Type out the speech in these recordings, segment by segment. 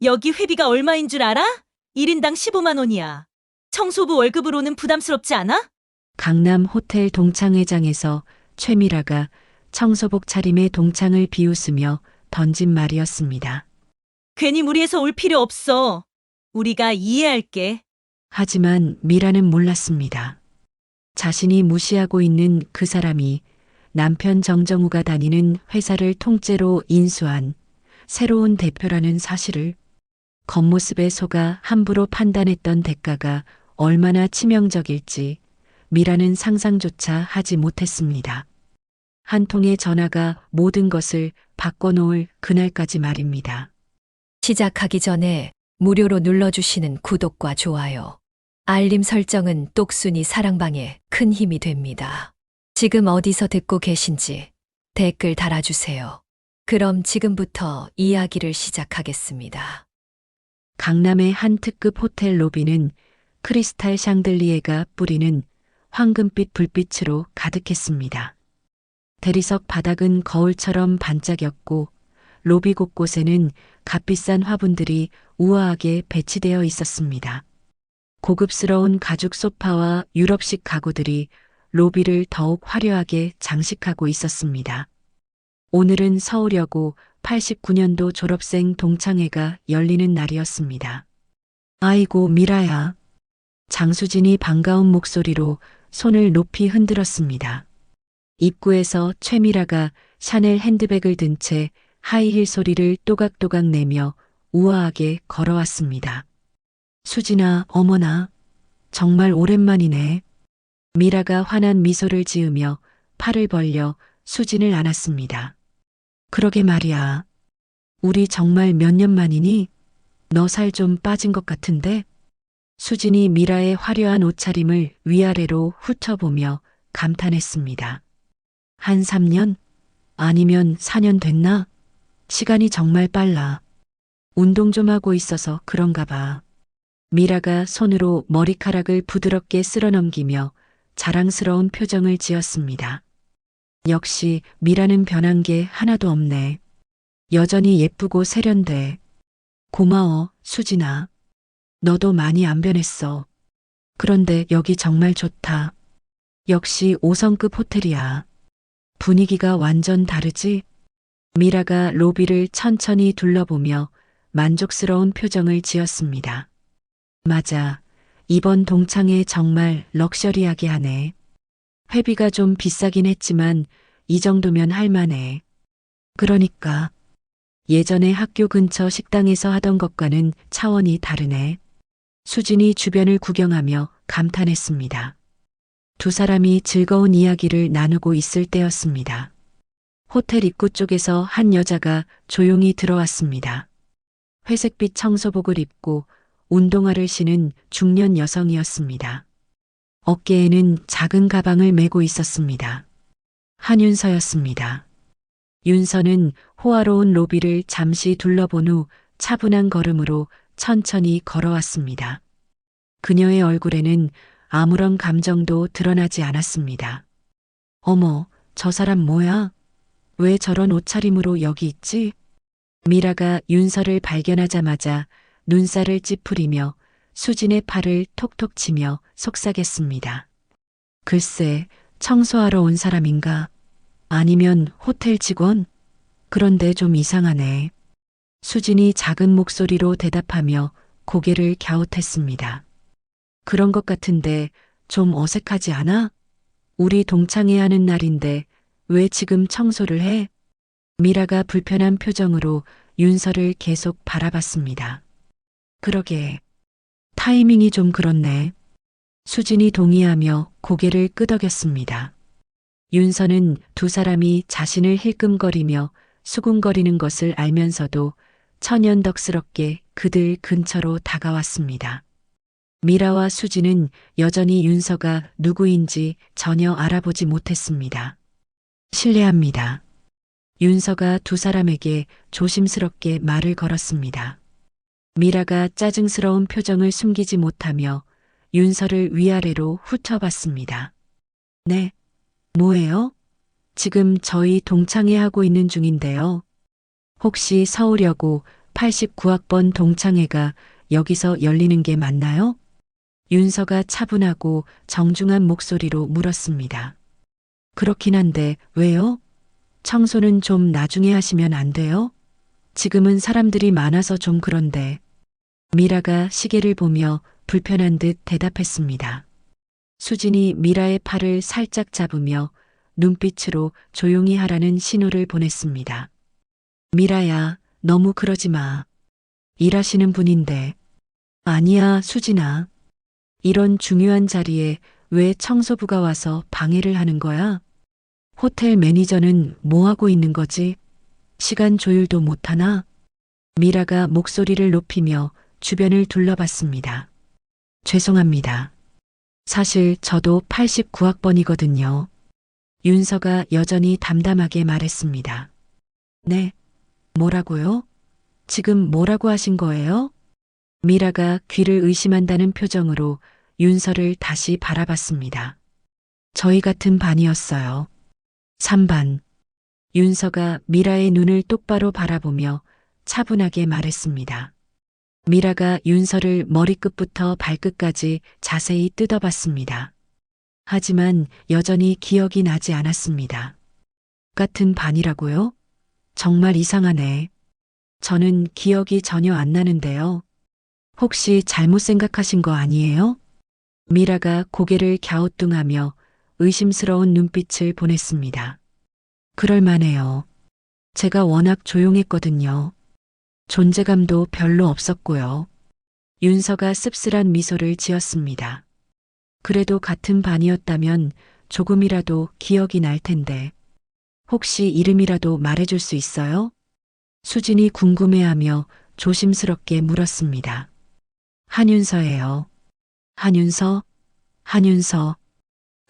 여기 회비가 얼마인 줄 알아? 1인당 15만 원이야. 청소부 월급으로는 부담스럽지 않아? 강남 호텔 동창회장에서 최미라가 청소복 차림의 동창을 비웃으며 던진 말이었습니다. 괜히 무리해서 올 필요 없어. 우리가 이해할게. 하지만 미라는 몰랐습니다. 자신이 무시하고 있는 그 사람이 남편 정정우가 다니는 회사를 통째로 인수한 새로운 대표라는 사실을. 겉모습에 속아 함부로 판단했던 대가가 얼마나 치명적일지 미라는 상상조차 하지 못했습니다. 한 통의 전화가 모든 것을 바꿔놓을 그날까지 말입니다. 시작하기 전에 무료로 눌러주시는 구독과 좋아요, 알림 설정은 똑순이 사랑방에 큰 힘이 됩니다. 지금 어디서 듣고 계신지 댓글 달아주세요. 그럼 지금부터 이야기를 시작하겠습니다. 강남의 한 특급 호텔 로비는 크리스탈 샹들리에가 뿌리는 황금빛 불빛으로 가득했습니다. 대리석 바닥은 거울처럼 반짝였고 로비 곳곳에는 값비싼 화분들이 우아하게 배치되어 있었습니다. 고급스러운 가죽 소파와 유럽식 가구들이 로비를 더욱 화려하게 장식하고 있었습니다. 오늘은 서울여고 89년도 졸업생 동창회가 열리는 날이었습니다. 아이고 미라야. 장수진이 반가운 목소리로 손을 높이 흔들었습니다. 입구에서 최미라가 샤넬 핸드백을 든 채 하이힐 소리를 또각또각 내며 우아하게 걸어왔습니다. 수진아, 어머나, 정말 오랜만이네. 미라가 환한 미소를 지으며 팔을 벌려 수진을 안았습니다. 그러게 말이야. 우리 정말 몇 년 만이니? 너 살 좀 빠진 것 같은데? 수진이 미라의 화려한 옷차림을 위아래로 훑어보며 감탄했습니다. 한 3년? 아니면 4년 됐나? 시간이 정말 빨라. 운동 좀 하고 있어서 그런가 봐. 미라가 손으로 머리카락을 부드럽게 쓸어넘기며 자랑스러운 표정을 지었습니다. 역시 미라는 변한 게 하나도 없네. 여전히 예쁘고 세련돼. 고마워, 수진아. 너도 많이 안 변했어. 그런데 여기 정말 좋다. 역시 5성급 호텔이야. 분위기가 완전 다르지? 미라가 로비를 천천히 둘러보며 만족스러운 표정을 지었습니다. 맞아. 이번 동창회 정말 럭셔리하게 하네. 회비가 좀 비싸긴 했지만 이 정도면 할만해. 그러니까 예전에 학교 근처 식당에서 하던 것과는 차원이 다르네. 수진이 주변을 구경하며 감탄했습니다. 두 사람이 즐거운 이야기를 나누고 있을 때였습니다. 호텔 입구 쪽에서 한 여자가 조용히 들어왔습니다. 회색빛 청소복을 입고 운동화를 신은 중년 여성이었습니다. 어깨에는 작은 가방을 메고 있었습니다. 한윤서였습니다. 윤서는 호화로운 로비를 잠시 둘러본 후 차분한 걸음으로 천천히 걸어왔습니다. 그녀의 얼굴에는 아무런 감정도 드러나지 않았습니다. 어머, 저 사람 뭐야? 왜 저런 옷차림으로 여기 있지? 미라가 윤서를 발견하자마자 눈살을 찌푸리며 수진의 팔을 톡톡 치며 속삭였습니다. 글쎄, 청소하러 온 사람인가? 아니면 호텔 직원? 그런데 좀 이상하네. 수진이 작은 목소리로 대답하며 고개를 갸웃했습니다. 그런 것 같은데 좀 어색하지 않아? 우리 동창회 하는 날인데 왜 지금 청소를 해? 미라가 불편한 표정으로 윤서를 계속 바라봤습니다. 그러게. 타이밍이 좀 그렇네. 수진이 동의하며 고개를 끄덕였습니다. 윤서는 두 사람이 자신을 힐끔거리며 수군거리는 것을 알면서도 천연덕스럽게 그들 근처로 다가왔습니다. 미라와 수진은 여전히 윤서가 누구인지 전혀 알아보지 못했습니다. 실례합니다. 윤서가 두 사람에게 조심스럽게 말을 걸었습니다. 미라가 짜증스러운 표정을 숨기지 못하며 윤서를 위아래로 훑어봤습니다. 네, 뭐예요? 지금 저희 동창회 하고 있는 중인데요. 혹시 서울여고 89학번 동창회가 여기서 열리는 게 맞나요? 윤서가 차분하고 정중한 목소리로 물었습니다. 그렇긴 한데 왜요? 청소는 좀 나중에 하시면 안 돼요? 지금은 사람들이 많아서 좀 그런데. 미라가 시계를 보며 불편한 듯 대답했습니다. 수진이 미라의 팔을 살짝 잡으며 눈빛으로 조용히 하라는 신호를 보냈습니다. 미라야, 너무 그러지 마. 일하시는 분인데. 아니야, 수진아. 이런 중요한 자리에 왜 청소부가 와서 방해를 하는 거야? 호텔 매니저는 뭐 하고 있는 거지? 시간 조율도 못하나? 미라가 목소리를 높이며 주변을 둘러봤습니다. 죄송합니다. 사실 저도 89학번이거든요. 윤서가 여전히 담담하게 말했습니다. 네. 뭐라고요? 지금 뭐라고 하신 거예요? 미라가 귀를 의심한다는 표정으로 윤서를 다시 바라봤습니다. 저희 같은 반이었어요. 3반. 윤서가 미라의 눈을 똑바로 바라보며 차분하게 말했습니다. 미라가 윤서를 머리끝부터 발끝까지 자세히 뜯어봤습니다. 하지만 여전히 기억이 나지 않았습니다. 같은 반이라고요? 정말 이상하네. 저는 기억이 전혀 안 나는데요. 혹시 잘못 생각하신 거 아니에요? 미라가 고개를 갸우뚱하며 의심스러운 눈빛을 보냈습니다. 그럴만해요. 제가 워낙 조용했거든요. 존재감도 별로 없었고요. 윤서가 씁쓸한 미소를 지었습니다. 그래도 같은 반이었다면 조금이라도 기억이 날 텐데. 혹시 이름이라도 말해줄 수 있어요? 수진이 궁금해하며 조심스럽게 물었습니다. 한윤서예요. 한윤서? 한윤서.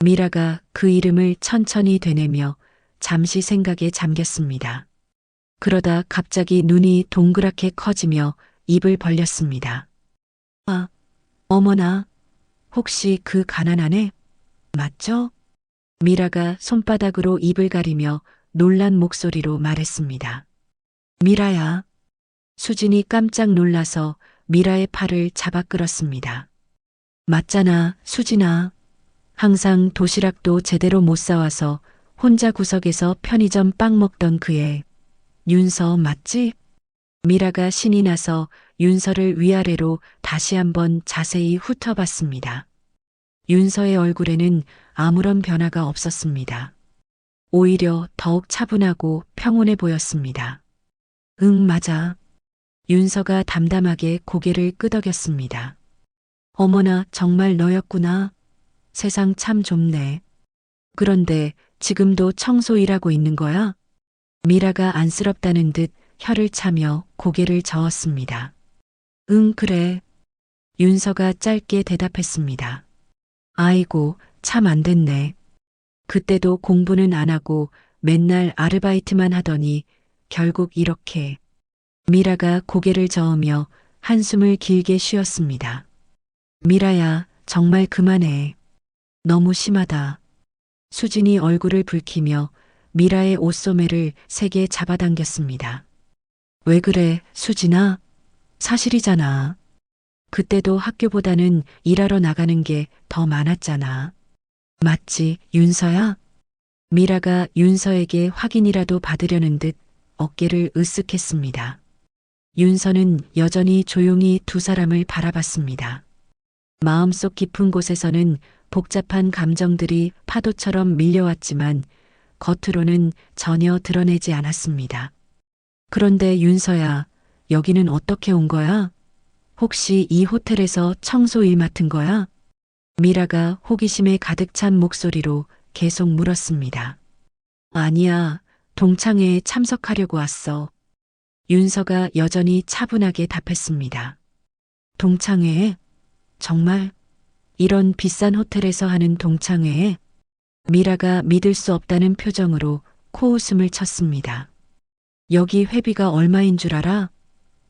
미라가 그 이름을 천천히 되뇌며 잠시 생각에 잠겼습니다. 그러다 갑자기 눈이 동그랗게 커지며 입을 벌렸습니다. 아, 어머나. 혹시 그 가난한 애? 맞죠? 미라가 손바닥으로 입을 가리며 놀란 목소리로 말했습니다. 미라야. 수진이 깜짝 놀라서 미라의 팔을 잡아 끌었습니다. 맞잖아, 수진아. 항상 도시락도 제대로 못 사와서 혼자 구석에서 편의점 빵 먹던 그 애. 윤서 맞지? 미라가 신이 나서 윤서를 위아래로 다시 한번 자세히 훑어봤습니다. 윤서의 얼굴에는 아무런 변화가 없었습니다. 오히려 더욱 차분하고 평온해 보였습니다. 응, 맞아. 윤서가 담담하게 고개를 끄덕였습니다. 어머나, 정말 너였구나. 세상 참 좁네. 그런데 지금도 청소 일하고 있는 거야? 미라가 안쓰럽다는 듯 혀를 차며 고개를 저었습니다. 응, 그래. 윤서가 짧게 대답했습니다. 아이고, 참 안 됐네. 그때도 공부는 안 하고 맨날 아르바이트만 하더니 결국 이렇게. 미라가 고개를 저으며 한숨을 길게 쉬었습니다. 미라야, 정말 그만해. 너무 심하다. 수진이 얼굴을 붉히며 미라의 옷소매를 세게 잡아당겼습니다. 왜 그래, 수진아? 사실이잖아. 그때도 학교보다는 일하러 나가는 게 더 많았잖아. 맞지, 윤서야? 미라가 윤서에게 확인이라도 받으려는 듯 어깨를 으쓱했습니다. 윤서는 여전히 조용히 두 사람을 바라봤습니다. 마음속 깊은 곳에서는 복잡한 감정들이 파도처럼 밀려왔지만 겉으로는 전혀 드러내지 않았습니다. 그런데 윤서야, 여기는 어떻게 온 거야? 혹시 이 호텔에서 청소 일 맡은 거야? 미라가 호기심에 가득 찬 목소리로 계속 물었습니다. 아니야, 동창회에 참석하려고 왔어. 윤서가 여전히 차분하게 답했습니다. 동창회에? 정말? 이런 비싼 호텔에서 하는 동창회에? 미라가 믿을 수 없다는 표정으로 코웃음을 쳤습니다. 여기 회비가 얼마인 줄 알아?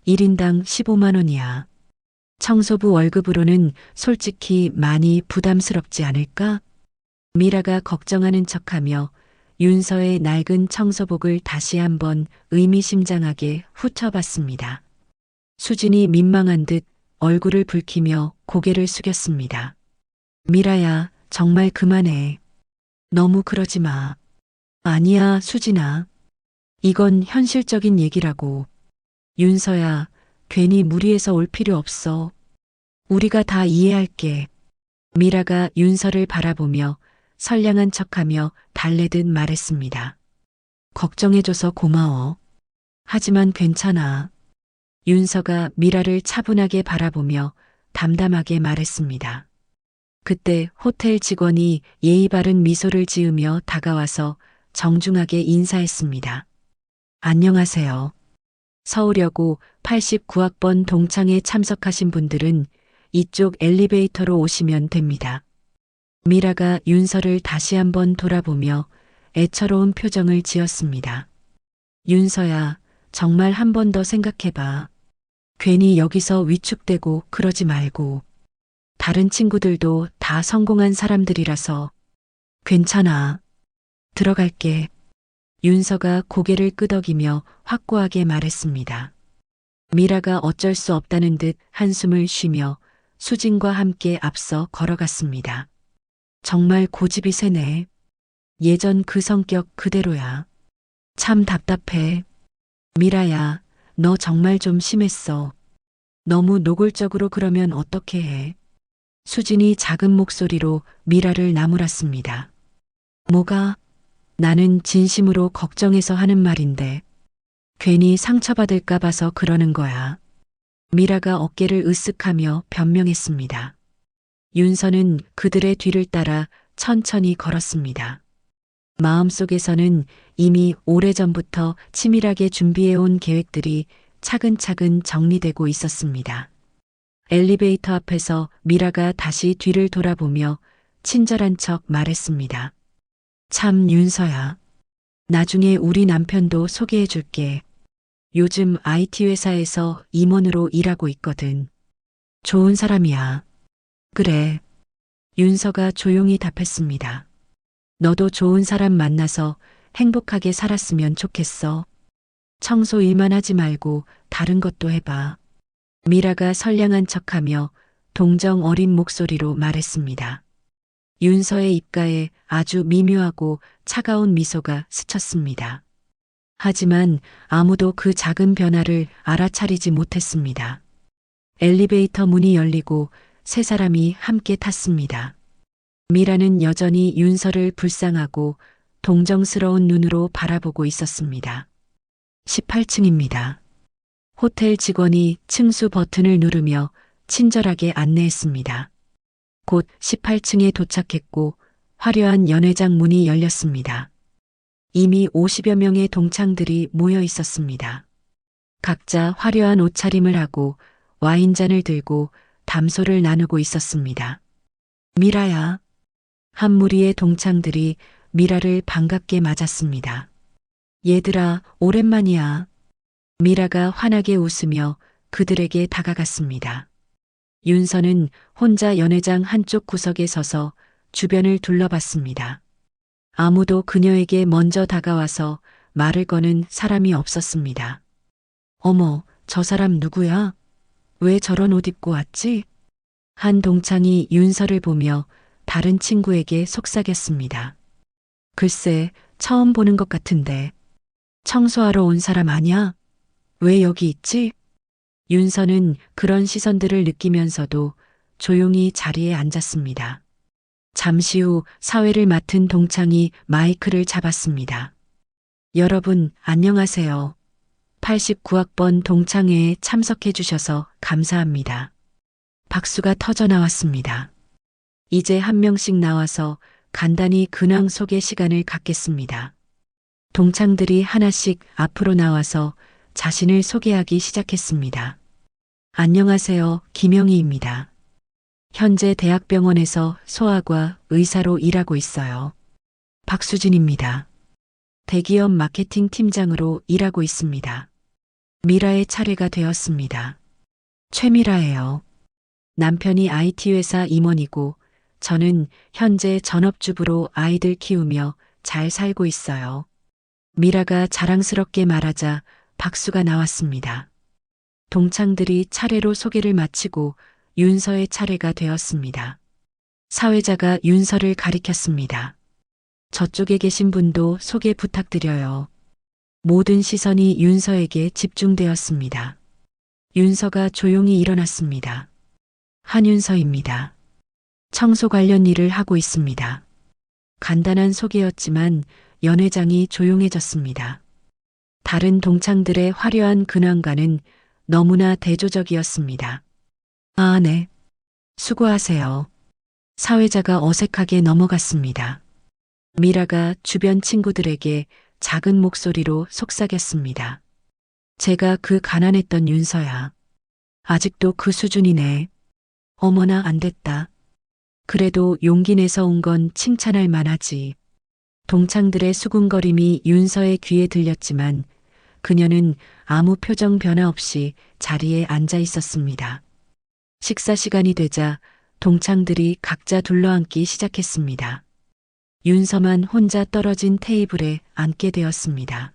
1인당 15만 원이야. 청소부 월급으로는 솔직히 많이 부담스럽지 않을까? 미라가 걱정하는 척하며 윤서의 낡은 청소복을 다시 한번 의미심장하게 훑어봤습니다. 수진이 민망한 듯 얼굴을 붉히며 고개를 숙였습니다. 미라야, 정말 그만해. 너무 그러지 마. 아니야, 수진아. 이건 현실적인 얘기라고. 윤서야, 괜히 무리해서 올 필요 없어. 우리가 다 이해할게. 미라가 윤서를 바라보며 선량한 척하며 달래듯 말했습니다. 걱정해줘서 고마워. 하지만 괜찮아. 윤서가 미라를 차분하게 바라보며 담담하게 말했습니다. 그때 호텔 직원이 예의 바른 미소를 지으며 다가와서 정중하게 인사했습니다. 안녕하세요. 서울여고 89학번 동창회 참석하신 분들은 이쪽 엘리베이터로 오시면 됩니다. 미라가 윤서를 다시 한번 돌아보며 애처로운 표정을 지었습니다. 윤서야, 정말 한 번 더 생각해봐. 괜히 여기서 위축되고 그러지 말고. 다른 친구들도 다 성공한 사람들이라서. 괜찮아. 들어갈게. 윤서가 고개를 끄덕이며 확고하게 말했습니다. 미라가 어쩔 수 없다는 듯 한숨을 쉬며 수진과 함께 앞서 걸어갔습니다. 정말 고집이 세네. 예전 그 성격 그대로야. 참 답답해. 미라야, 너 정말 좀 심했어. 너무 노골적으로 그러면 어떻게 해? 수진이 작은 목소리로 미라를 나무랐습니다. 뭐가? 나는 진심으로 걱정해서 하는 말인데 괜히 상처받을까 봐서 그러는 거야. 미라가 어깨를 으쓱하며 변명했습니다. 윤서는 그들의 뒤를 따라 천천히 걸었습니다. 마음속에서는 이미 오래전부터 치밀하게 준비해온 계획들이 차근차근 정리되고 있었습니다. 엘리베이터 앞에서 미라가 다시 뒤를 돌아보며 친절한 척 말했습니다. 참 윤서야. 나중에 우리 남편도 소개해 줄게. 요즘 IT 회사에서 임원으로 일하고 있거든. 좋은 사람이야. 그래. 윤서가 조용히 답했습니다. 너도 좋은 사람 만나서 행복하게 살았으면 좋겠어. 청소 일만 하지 말고 다른 것도 해봐. 미라가 선량한 척하며 동정 어린 목소리로 말했습니다. 윤서의 입가에 아주 미묘하고 차가운 미소가 스쳤습니다. 하지만 아무도 그 작은 변화를 알아차리지 못했습니다. 엘리베이터 문이 열리고 세 사람이 함께 탔습니다. 미라는 여전히 윤서를 불쌍하고 동정스러운 눈으로 바라보고 있었습니다. 18층입니다. 호텔 직원이 층수 버튼을 누르며 친절하게 안내했습니다. 곧 18층에 도착했고 화려한 연회장 문이 열렸습니다. 이미 50여 명의 동창들이 모여 있었습니다. 각자 화려한 옷차림을 하고 와인잔을 들고 담소를 나누고 있었습니다. 미라야. 한 무리의 동창들이 미라를 반갑게 맞았습니다. 얘들아, 오랜만이야. 미라가 환하게 웃으며 그들에게 다가갔습니다. 윤서는 혼자 연회장 한쪽 구석에 서서 주변을 둘러봤습니다. 아무도 그녀에게 먼저 다가와서 말을 거는 사람이 없었습니다. 어머, 저 사람 누구야? 왜 저런 옷 입고 왔지? 한 동창이 윤서를 보며 다른 친구에게 속삭였습니다. 글쎄, 처음 보는 것 같은데. 청소하러 온 사람 아니야? 왜 여기 있지? 윤서는 그런 시선들을 느끼면서도 조용히 자리에 앉았습니다. 잠시 후 사회를 맡은 동창이 마이크를 잡았습니다. 여러분, 안녕하세요. 89학번 동창회에 참석해 주셔서 감사합니다. 박수가 터져 나왔습니다. 이제 한 명씩 나와서 간단히 근황 소개 시간을 갖겠습니다. 동창들이 하나씩 앞으로 나와서 자신을 소개하기 시작했습니다. 안녕하세요, 김영희입니다. 현재 대학병원에서 소아과 의사로 일하고 있어요. 박수진입니다. 대기업 마케팅 팀장으로 일하고 있습니다. 미라의 차례가 되었습니다. 최미라예요. 남편이 IT 회사 임원이고 저는 현재 전업주부로 아이들 키우며 잘 살고 있어요. 미라가 자랑스럽게 말하자 박수가 나왔습니다. 동창들이 차례로 소개를 마치고 윤서의 차례가 되었습니다. 사회자가 윤서를 가리켰습니다. 저쪽에 계신 분도 소개 부탁드려요. 모든 시선이 윤서에게 집중되었습니다. 윤서가 조용히 일어났습니다. 한윤서입니다. 청소 관련 일을 하고 있습니다. 간단한 소개였지만 연회장이 조용해졌습니다. 다른 동창들의 화려한 근황과는 너무나 대조적이었습니다. 아, 네. 수고하세요. 사회자가 어색하게 넘어갔습니다. 미라가 주변 친구들에게 작은 목소리로 속삭였습니다. 제가 그 가난했던 윤서야. 아직도 그 수준이네. 어머나 안 됐다. 그래도 용기 내서 온 건 칭찬할 만하지. 동창들의 수군거림이 윤서의 귀에 들렸지만 그녀는 아무 표정 변화 없이 자리에 앉아 있었습니다. 식사 시간이 되자 동창들이 각자 둘러앉기 시작했습니다. 윤서만 혼자 떨어진 테이블에 앉게 되었습니다.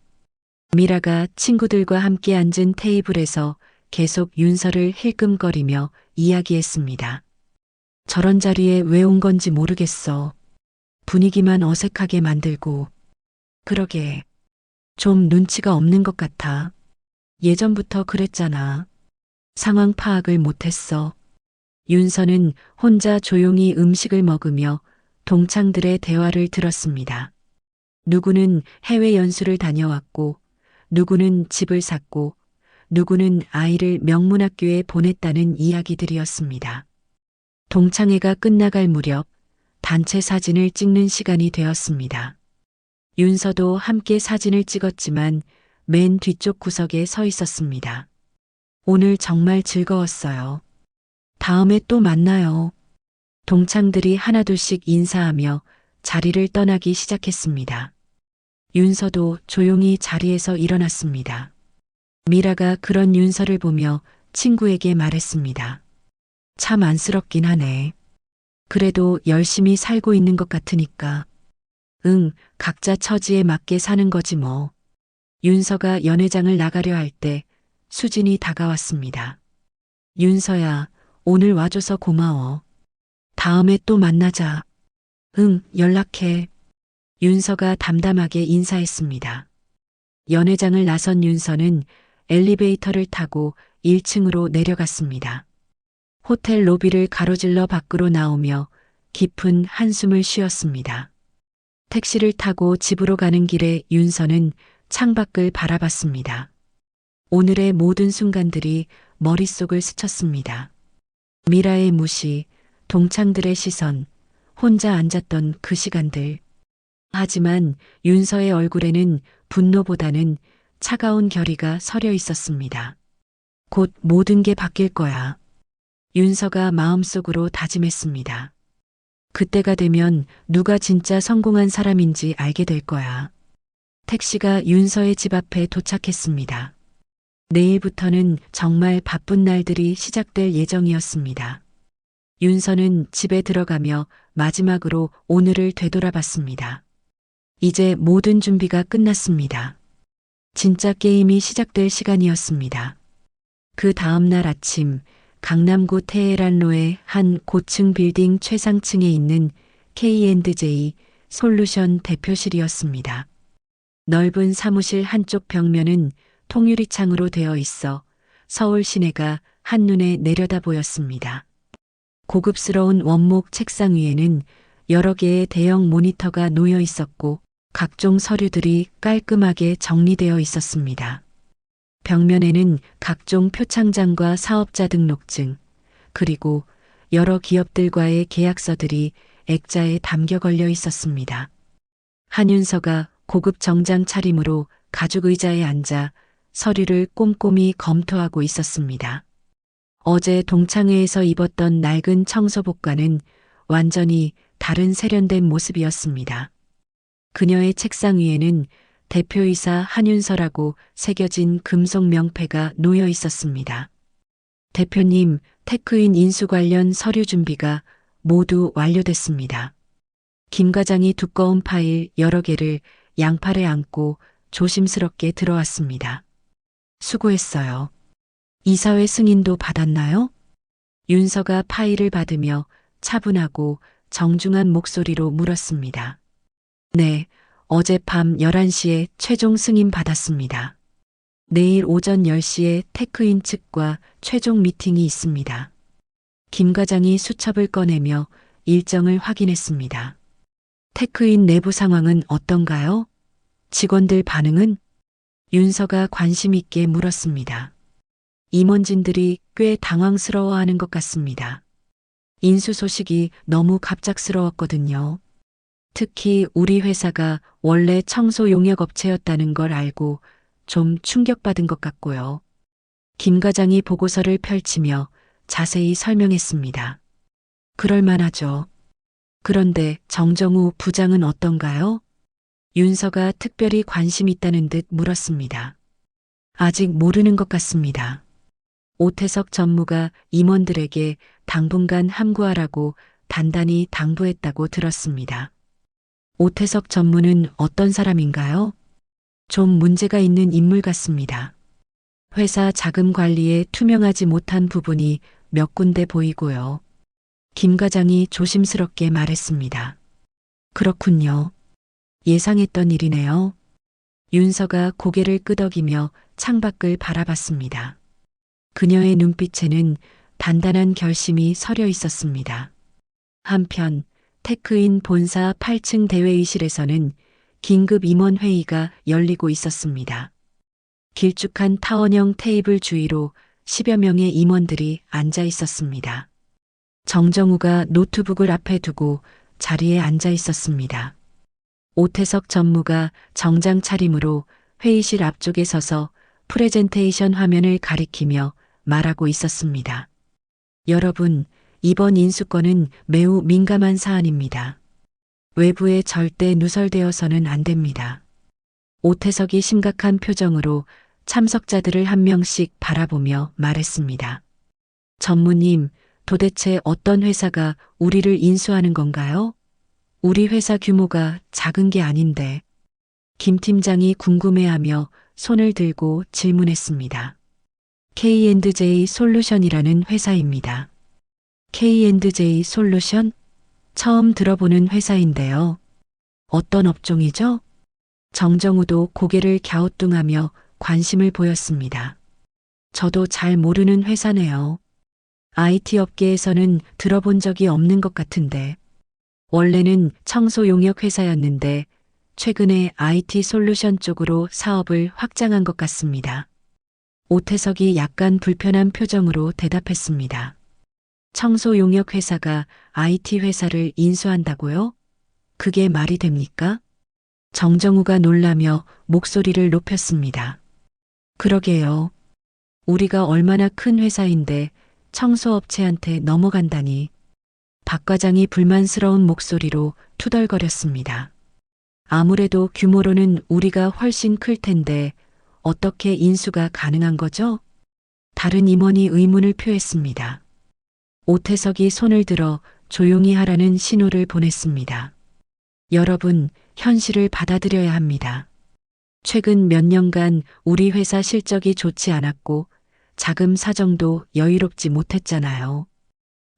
미라가 친구들과 함께 앉은 테이블에서 계속 윤서를 힐끔거리며 이야기했습니다. 저런 자리에 왜 온 건지 모르겠어. 분위기만 어색하게 만들고. 그러게. 좀 눈치가 없는 것 같아. 예전부터 그랬잖아. 상황 파악을 못했어. 윤서는 혼자 조용히 음식을 먹으며 동창들의 대화를 들었습니다. 누구는 해외 연수를 다녀왔고, 누구는 집을 샀고, 누구는 아이를 명문학교에 보냈다는 이야기들이었습니다. 동창회가 끝나갈 무렵 단체 사진을 찍는 시간이 되었습니다. 윤서도 함께 사진을 찍었지만 맨 뒤쪽 구석에 서 있었습니다. 오늘 정말 즐거웠어요. 다음에 또 만나요. 동창들이 하나둘씩 인사하며 자리를 떠나기 시작했습니다. 윤서도 조용히 자리에서 일어났습니다. 미라가 그런 윤서를 보며 친구에게 말했습니다. 참 안쓰럽긴 하네. 그래도 열심히 살고 있는 것 같으니까. 응, 각자 처지에 맞게 사는 거지 뭐. 윤서가 연회장을 나가려 할 때 수진이 다가왔습니다. 윤서야, 오늘 와줘서 고마워. 다음에 또 만나자. 응, 연락해. 윤서가 담담하게 인사했습니다. 연회장을 나선 윤서는 엘리베이터를 타고 1층으로 내려갔습니다. 호텔 로비를 가로질러 밖으로 나오며 깊은 한숨을 쉬었습니다. 택시를 타고 집으로 가는 길에 윤서는 창밖을 바라봤습니다. 오늘의 모든 순간들이 머릿속을 스쳤습니다. 미라의 무시, 동창들의 시선, 혼자 앉았던 그 시간들. 하지만 윤서의 얼굴에는 분노보다는 차가운 결의가 서려 있었습니다. 곧 모든 게 바뀔 거야. 윤서가 마음속으로 다짐했습니다. 그때가 되면 누가 진짜 성공한 사람인지 알게 될 거야. 택시가 윤서의 집 앞에 도착했습니다. 내일부터는 정말 바쁜 날들이 시작될 예정이었습니다. 윤서는 집에 들어가며 마지막으로 오늘을 되돌아봤습니다. 이제 모든 준비가 끝났습니다. 진짜 게임이 시작될 시간이었습니다. 그 다음날 아침 강남구 테헤란로의 한 고층 빌딩 최상층에 있는 K&J 솔루션 대표실이었습니다. 넓은 사무실 한쪽 벽면은 통유리창으로 되어 있어 서울 시내가 한눈에 내려다 보였습니다. 고급스러운 원목 책상 위에는 여러 개의 대형 모니터가 놓여 있었고 각종 서류들이 깔끔하게 정리되어 있었습니다. 벽면에는 각종 표창장과 사업자 등록증, 그리고 여러 기업들과의 계약서들이 액자에 담겨 걸려 있었습니다. 한윤서가 고급 정장 차림으로 가죽 의자에 앉아 서류를 꼼꼼히 검토하고 있었습니다. 어제 동창회에서 입었던 낡은 청소복과는 완전히 다른 세련된 모습이었습니다. 그녀의 책상 위에는 대표이사 한윤서라고 새겨진 금속 명패가 놓여 있었습니다. 대표님, 테크인 인수 관련 서류 준비가 모두 완료됐습니다. 김 과장이 두꺼운 파일 여러 개를 양팔에 안고 조심스럽게 들어왔습니다. 수고했어요. 이사회 승인도 받았나요? 윤서가 파일을 받으며 차분하고 정중한 목소리로 물었습니다. 네, 어젯밤 11시에 최종 승인 받았습니다. 내일 오전 10시에 테크인 측과 최종 미팅이 있습니다. 김 과장이 수첩을 꺼내며 일정을 확인했습니다. 테크인 내부 상황은 어떤가요? 직원들 반응은? 윤서가 관심 있게 물었습니다. 임원진들이 꽤 당황스러워하는 것 같습니다. 인수 소식이 너무 갑작스러웠거든요. 특히 우리 회사가 원래 청소 용역 업체였다는 걸 알고 좀 충격받은 것 같고요. 김 과장이 보고서를 펼치며 자세히 설명했습니다. 그럴 만하죠. 그런데 정정우 부장은 어떤가요? 윤서가 특별히 관심 있다는 듯 물었습니다. 아직 모르는 것 같습니다. 오태석 전무가 임원들에게 당분간 함구하라고 단단히 당부했다고 들었습니다. 오태석 전무는 어떤 사람인가요? 좀 문제가 있는 인물 같습니다. 회사 자금 관리에 투명하지 못한 부분이 몇 군데 보이고요. 김 과장이 조심스럽게 말했습니다. 그렇군요. 예상했던 일이네요. 윤서가 고개를 끄덕이며 창밖을 바라봤습니다. 그녀의 눈빛에는 단단한 결심이 서려 있었습니다. 한편 테크인 본사 8층 대회의실에서는 긴급 임원 회의가 열리고 있었습니다. 길쭉한 타원형 테이블 주위로 10여 명의 임원들이 앉아 있었습니다. 정정우가 노트북을 앞에 두고 자리에 앉아 있었습니다. 오태석 전무가 정장 차림으로 회의실 앞쪽에 서서 프레젠테이션 화면을 가리키며 말하고 있었습니다. 여러분, 이번 인수권은 매우 민감한 사안입니다. 외부에 절대 누설되어서는 안 됩니다. 오태석이 심각한 표정으로 참석자들을 한 명씩 바라보며 말했습니다. 전무님, 도대체 어떤 회사가 우리를 인수하는 건가요? 우리 회사 규모가 작은 게 아닌데. 김 팀장이 궁금해하며 손을 들고 질문했습니다. K&J 솔루션이라는 회사입니다. K&J 솔루션? 처음 들어보는 회사인데요. 어떤 업종이죠? 정정우도 고개를 갸우뚱하며 관심을 보였습니다. 저도 잘 모르는 회사네요. IT 업계에서는 들어본 적이 없는 것 같은데. 원래는 청소 용역 회사였는데 최근에 IT 솔루션 쪽으로 사업을 확장한 것 같습니다. 오태석이 약간 불편한 표정으로 대답했습니다. 청소 용역 회사가 IT 회사를 인수한다고요? 그게 말이 됩니까? 정정우가 놀라며 목소리를 높였습니다. 그러게요. 우리가 얼마나 큰 회사인데 청소업체한테 넘어간다니. 박 과장이 불만스러운 목소리로 투덜거렸습니다. 아무래도 규모로는 우리가 훨씬 클 텐데 어떻게 인수가 가능한 거죠? 다른 임원이 의문을 표했습니다. 오태석이 손을 들어 조용히 하라는 신호를 보냈습니다. 여러분, 현실을 받아들여야 합니다. 최근 몇 년간 우리 회사 실적이 좋지 않았고 자금 사정도 여유롭지 못했잖아요.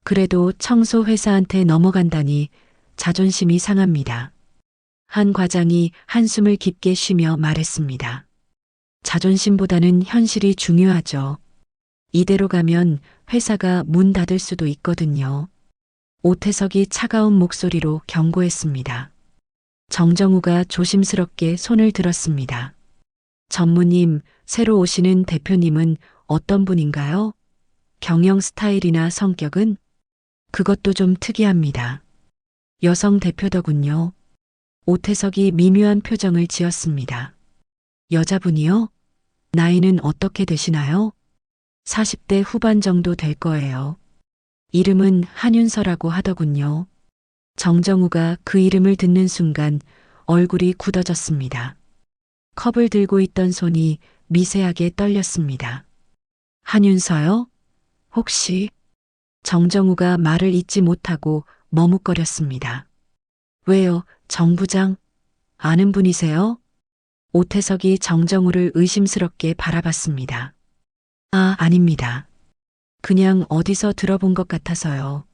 그래도 청소 회사한테 넘어간다니 자존심이 상합니다. 한 과장이 한숨을 깊게 쉬며 말했습니다. 자존심보다는 현실이 중요하죠. 이대로 가면 회사가 문 닫을 수도 있거든요. 오태석이 차가운 목소리로 경고했습니다. 정정우가 조심스럽게 손을 들었습니다. 전무님, 새로 오시는 대표님은 어떤 분인가요? 경영 스타일이나 성격은? 그것도 좀 특이합니다. 여성 대표더군요. 오태석이 미묘한 표정을 지었습니다. 여자분이요? 나이는 어떻게 되시나요? 40대 후반 정도 될 거예요. 이름은 한윤서라고 하더군요. 정정우가 그 이름을 듣는 순간 얼굴이 굳어졌습니다. 컵을 들고 있던 손이 미세하게 떨렸습니다. 한윤서요? 혹시? 정정우가 말을 잇지 못하고 머뭇거렸습니다. 왜요, 정 부장? 아는 분이세요? 오태석이 정정우를 의심스럽게 바라봤습니다. 아, 아닙니다. 그냥 어디서 들어본 것 같아서요.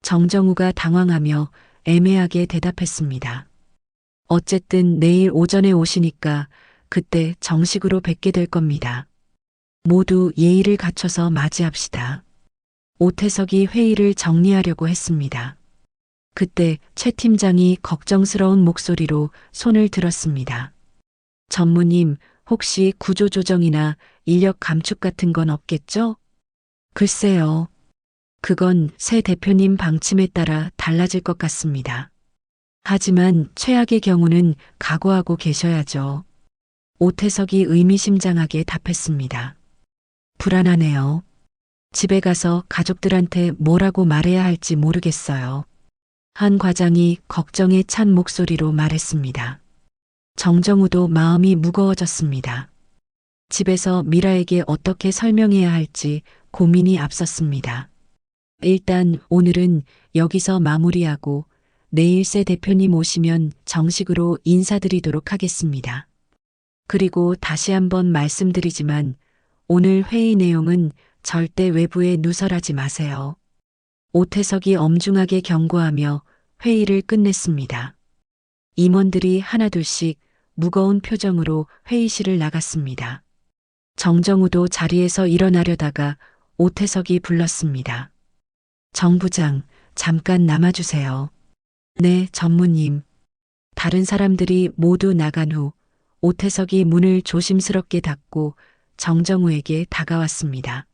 정정우가 당황하며 애매하게 대답했습니다. 어쨌든 내일 오전에 오시니까 그때 정식으로 뵙게 될 겁니다. 모두 예의를 갖춰서 맞이합시다. 오태석이 회의를 정리하려고 했습니다. 그때 최 팀장이 걱정스러운 목소리로 손을 들었습니다. 전무님, 혹시 구조조정이나 인력 감축 같은 건 없겠죠? 글쎄요. 그건 새 대표님 방침에 따라 달라질 것 같습니다. 하지만 최악의 경우는 각오하고 계셔야죠. 오태석이 의미심장하게 답했습니다. 불안하네요. 집에 가서 가족들한테 뭐라고 말해야 할지 모르겠어요. 한 과장이 걱정에 찬 목소리로 말했습니다. 정정우도 마음이 무거워졌습니다. 집에서 미라에게 어떻게 설명해야 할지 고민이 앞섰습니다. 일단 오늘은 여기서 마무리하고 내일 새 대표님 오시면 정식으로 인사드리도록 하겠습니다. 그리고 다시 한번 말씀드리지만 오늘 회의 내용은 절대 외부에 누설하지 마세요. 오태석이 엄중하게 경고하며 회의를 끝냈습니다. 임원들이 하나둘씩 무거운 표정으로 회의실을 나갔습니다. 정정우도 자리에서 일어나려다가 오태석이 불렀습니다. 정 부장, 잠깐 남아주세요. 네, 전무님. 다른 사람들이 모두 나간 후 오태석이 문을 조심스럽게 닫고 정정우에게 다가왔습니다.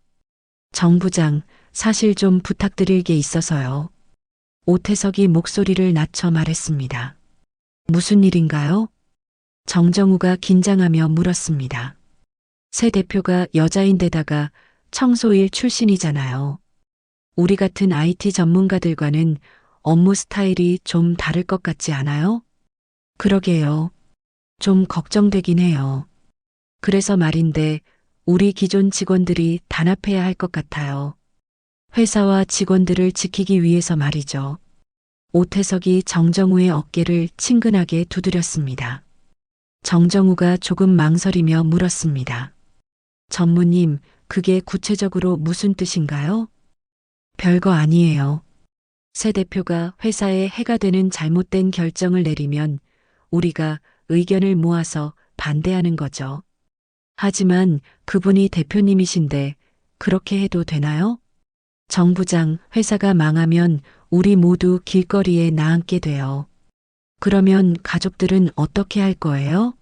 정 부장, 사실 좀 부탁드릴 게 있어서요. 오태석이 목소리를 낮춰 말했습니다. 무슨 일인가요? 정정우가 긴장하며 물었습니다. 새 대표가 여자인데다가 청소일 출신이잖아요. 우리 같은 IT 전문가들과는 업무 스타일이 좀 다를 것 같지 않아요? 그러게요. 좀 걱정되긴 해요. 그래서 말인데 우리 기존 직원들이 단합해야 할 것 같아요. 회사와 직원들을 지키기 위해서 말이죠. 오태석이 정정우의 어깨를 친근하게 두드렸습니다. 정정우가 조금 망설이며 물었습니다. 전무님, 그게 구체적으로 무슨 뜻인가요? 별거 아니에요. 새 대표가 회사에 해가 되는 잘못된 결정을 내리면 우리가 의견을 모아서 반대하는 거죠. 하지만 그분이 대표님이신데 그렇게 해도 되나요? 정 부장, 회사가 망하면 우리 모두 길거리에 나앉게 돼요. 그러면 가족들은 어떻게 할 거예요?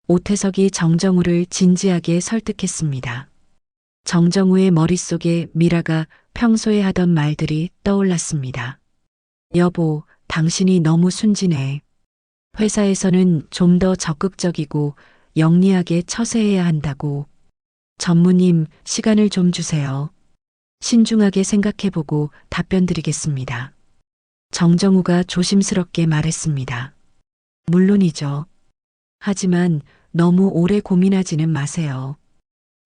오태석이 정정우를 진지하게 설득했습니다. 정정우의 머릿속에 미라가 평소에 하던 말들이 떠올랐습니다. 여보, 당신이 너무 순진해. 회사에서는 좀 더 적극적이고 영리하게 처세해야 한다고. 전무님, 시간을 좀 주세요. 신중하게 생각해보고 답변 드리겠습니다. 정정우가 조심스럽게 말했습니다. 물론이죠. 하지만 너무 오래 고민하지는 마세요.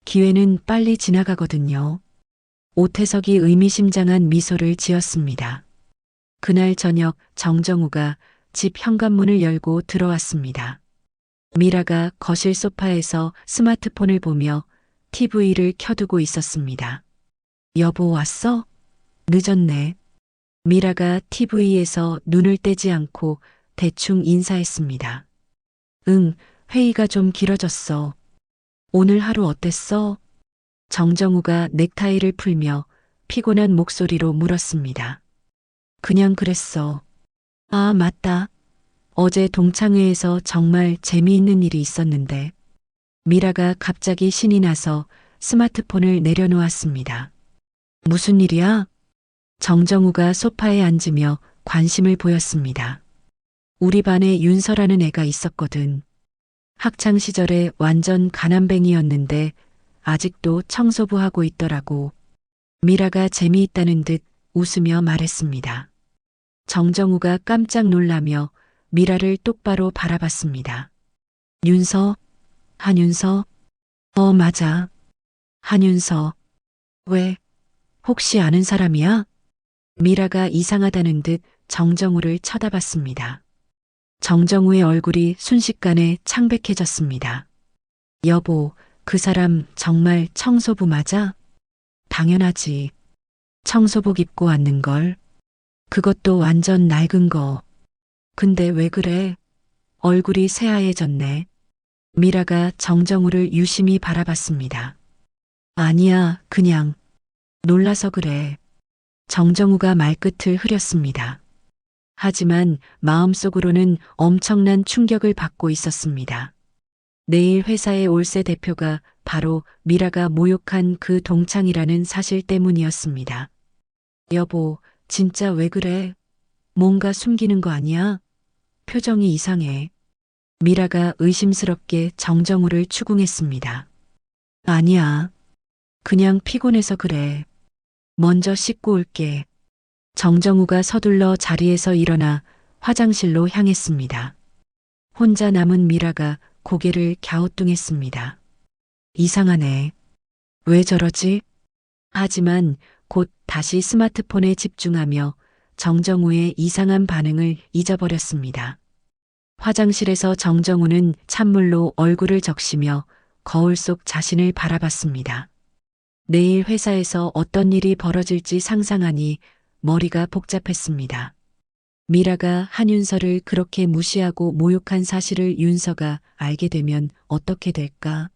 기회는 빨리 지나가거든요. 오태석이 의미심장한 미소를 지었습니다. 그날 저녁 정정우가 집 현관문을 열고 들어왔습니다. 미라가 거실 소파에서 스마트폰을 보며 TV를 켜두고 있었습니다. 여보 왔어? 늦었네. 미라가 TV에서 눈을 떼지 않고 대충 인사했습니다. 응, 회의가 좀 길어졌어. 오늘 하루 어땠어? 정정우가 넥타이를 풀며 피곤한 목소리로 물었습니다. 그냥 그랬어. 아, 맞다. 어제 동창회에서 정말 재미있는 일이 있었는데. 미라가 갑자기 신이 나서 스마트폰을 내려놓았습니다. 무슨 일이야? 정정우가 소파에 앉으며 관심을 보였습니다. 우리 반에 윤서라는 애가 있었거든. 학창 시절에 완전 가난뱅이였는데 아직도 청소부 하고 있더라고. 미라가 재미있다는 듯 웃으며 말했습니다. 정정우가 깜짝 놀라며 미라를 똑바로 바라봤습니다. 윤서? 한윤서? 맞아. 한윤서. 왜? 혹시 아는 사람이야? 미라가 이상하다는 듯 정정우를 쳐다봤습니다. 정정우의 얼굴이 순식간에 창백해졌습니다. 여보, 그 사람 정말 청소부 맞아? 당연하지. 청소복 입고 왔는 걸. 그것도 완전 낡은 거. 근데 왜 그래? 얼굴이 새하얘졌네. 미라가 정정우를 유심히 바라봤습니다. 아니야, 그냥 놀라서 그래. 정정우가 말끝을 흐렸습니다. 하지만 마음속으로는 엄청난 충격을 받고 있었습니다. 내일 회사에 올 새 대표가 바로 미라가 모욕한 그 동창이라는 사실 때문이었습니다. 여보, 진짜 왜 그래? 뭔가 숨기는 거 아니야? 표정이 이상해. 미라가 의심스럽게 정정우를 추궁했습니다. 아니야. 그냥 피곤해서 그래. 먼저 씻고 올게. 정정우가 서둘러 자리에서 일어나 화장실로 향했습니다. 혼자 남은 미라가 고개를 갸우뚱했습니다. 이상하네. 왜 저러지? 하지만 곧 다시 스마트폰에 집중하며 정정우의 이상한 반응을 잊어버렸습니다. 화장실에서 정정우는 찬물로 얼굴을 적시며 거울 속 자신을 바라봤습니다. 내일 회사에서 어떤 일이 벌어질지 상상하니 머리가 복잡했습니다. 미라가 한윤서를 그렇게 무시하고 모욕한 사실을 윤서가 알게 되면 어떻게 될까?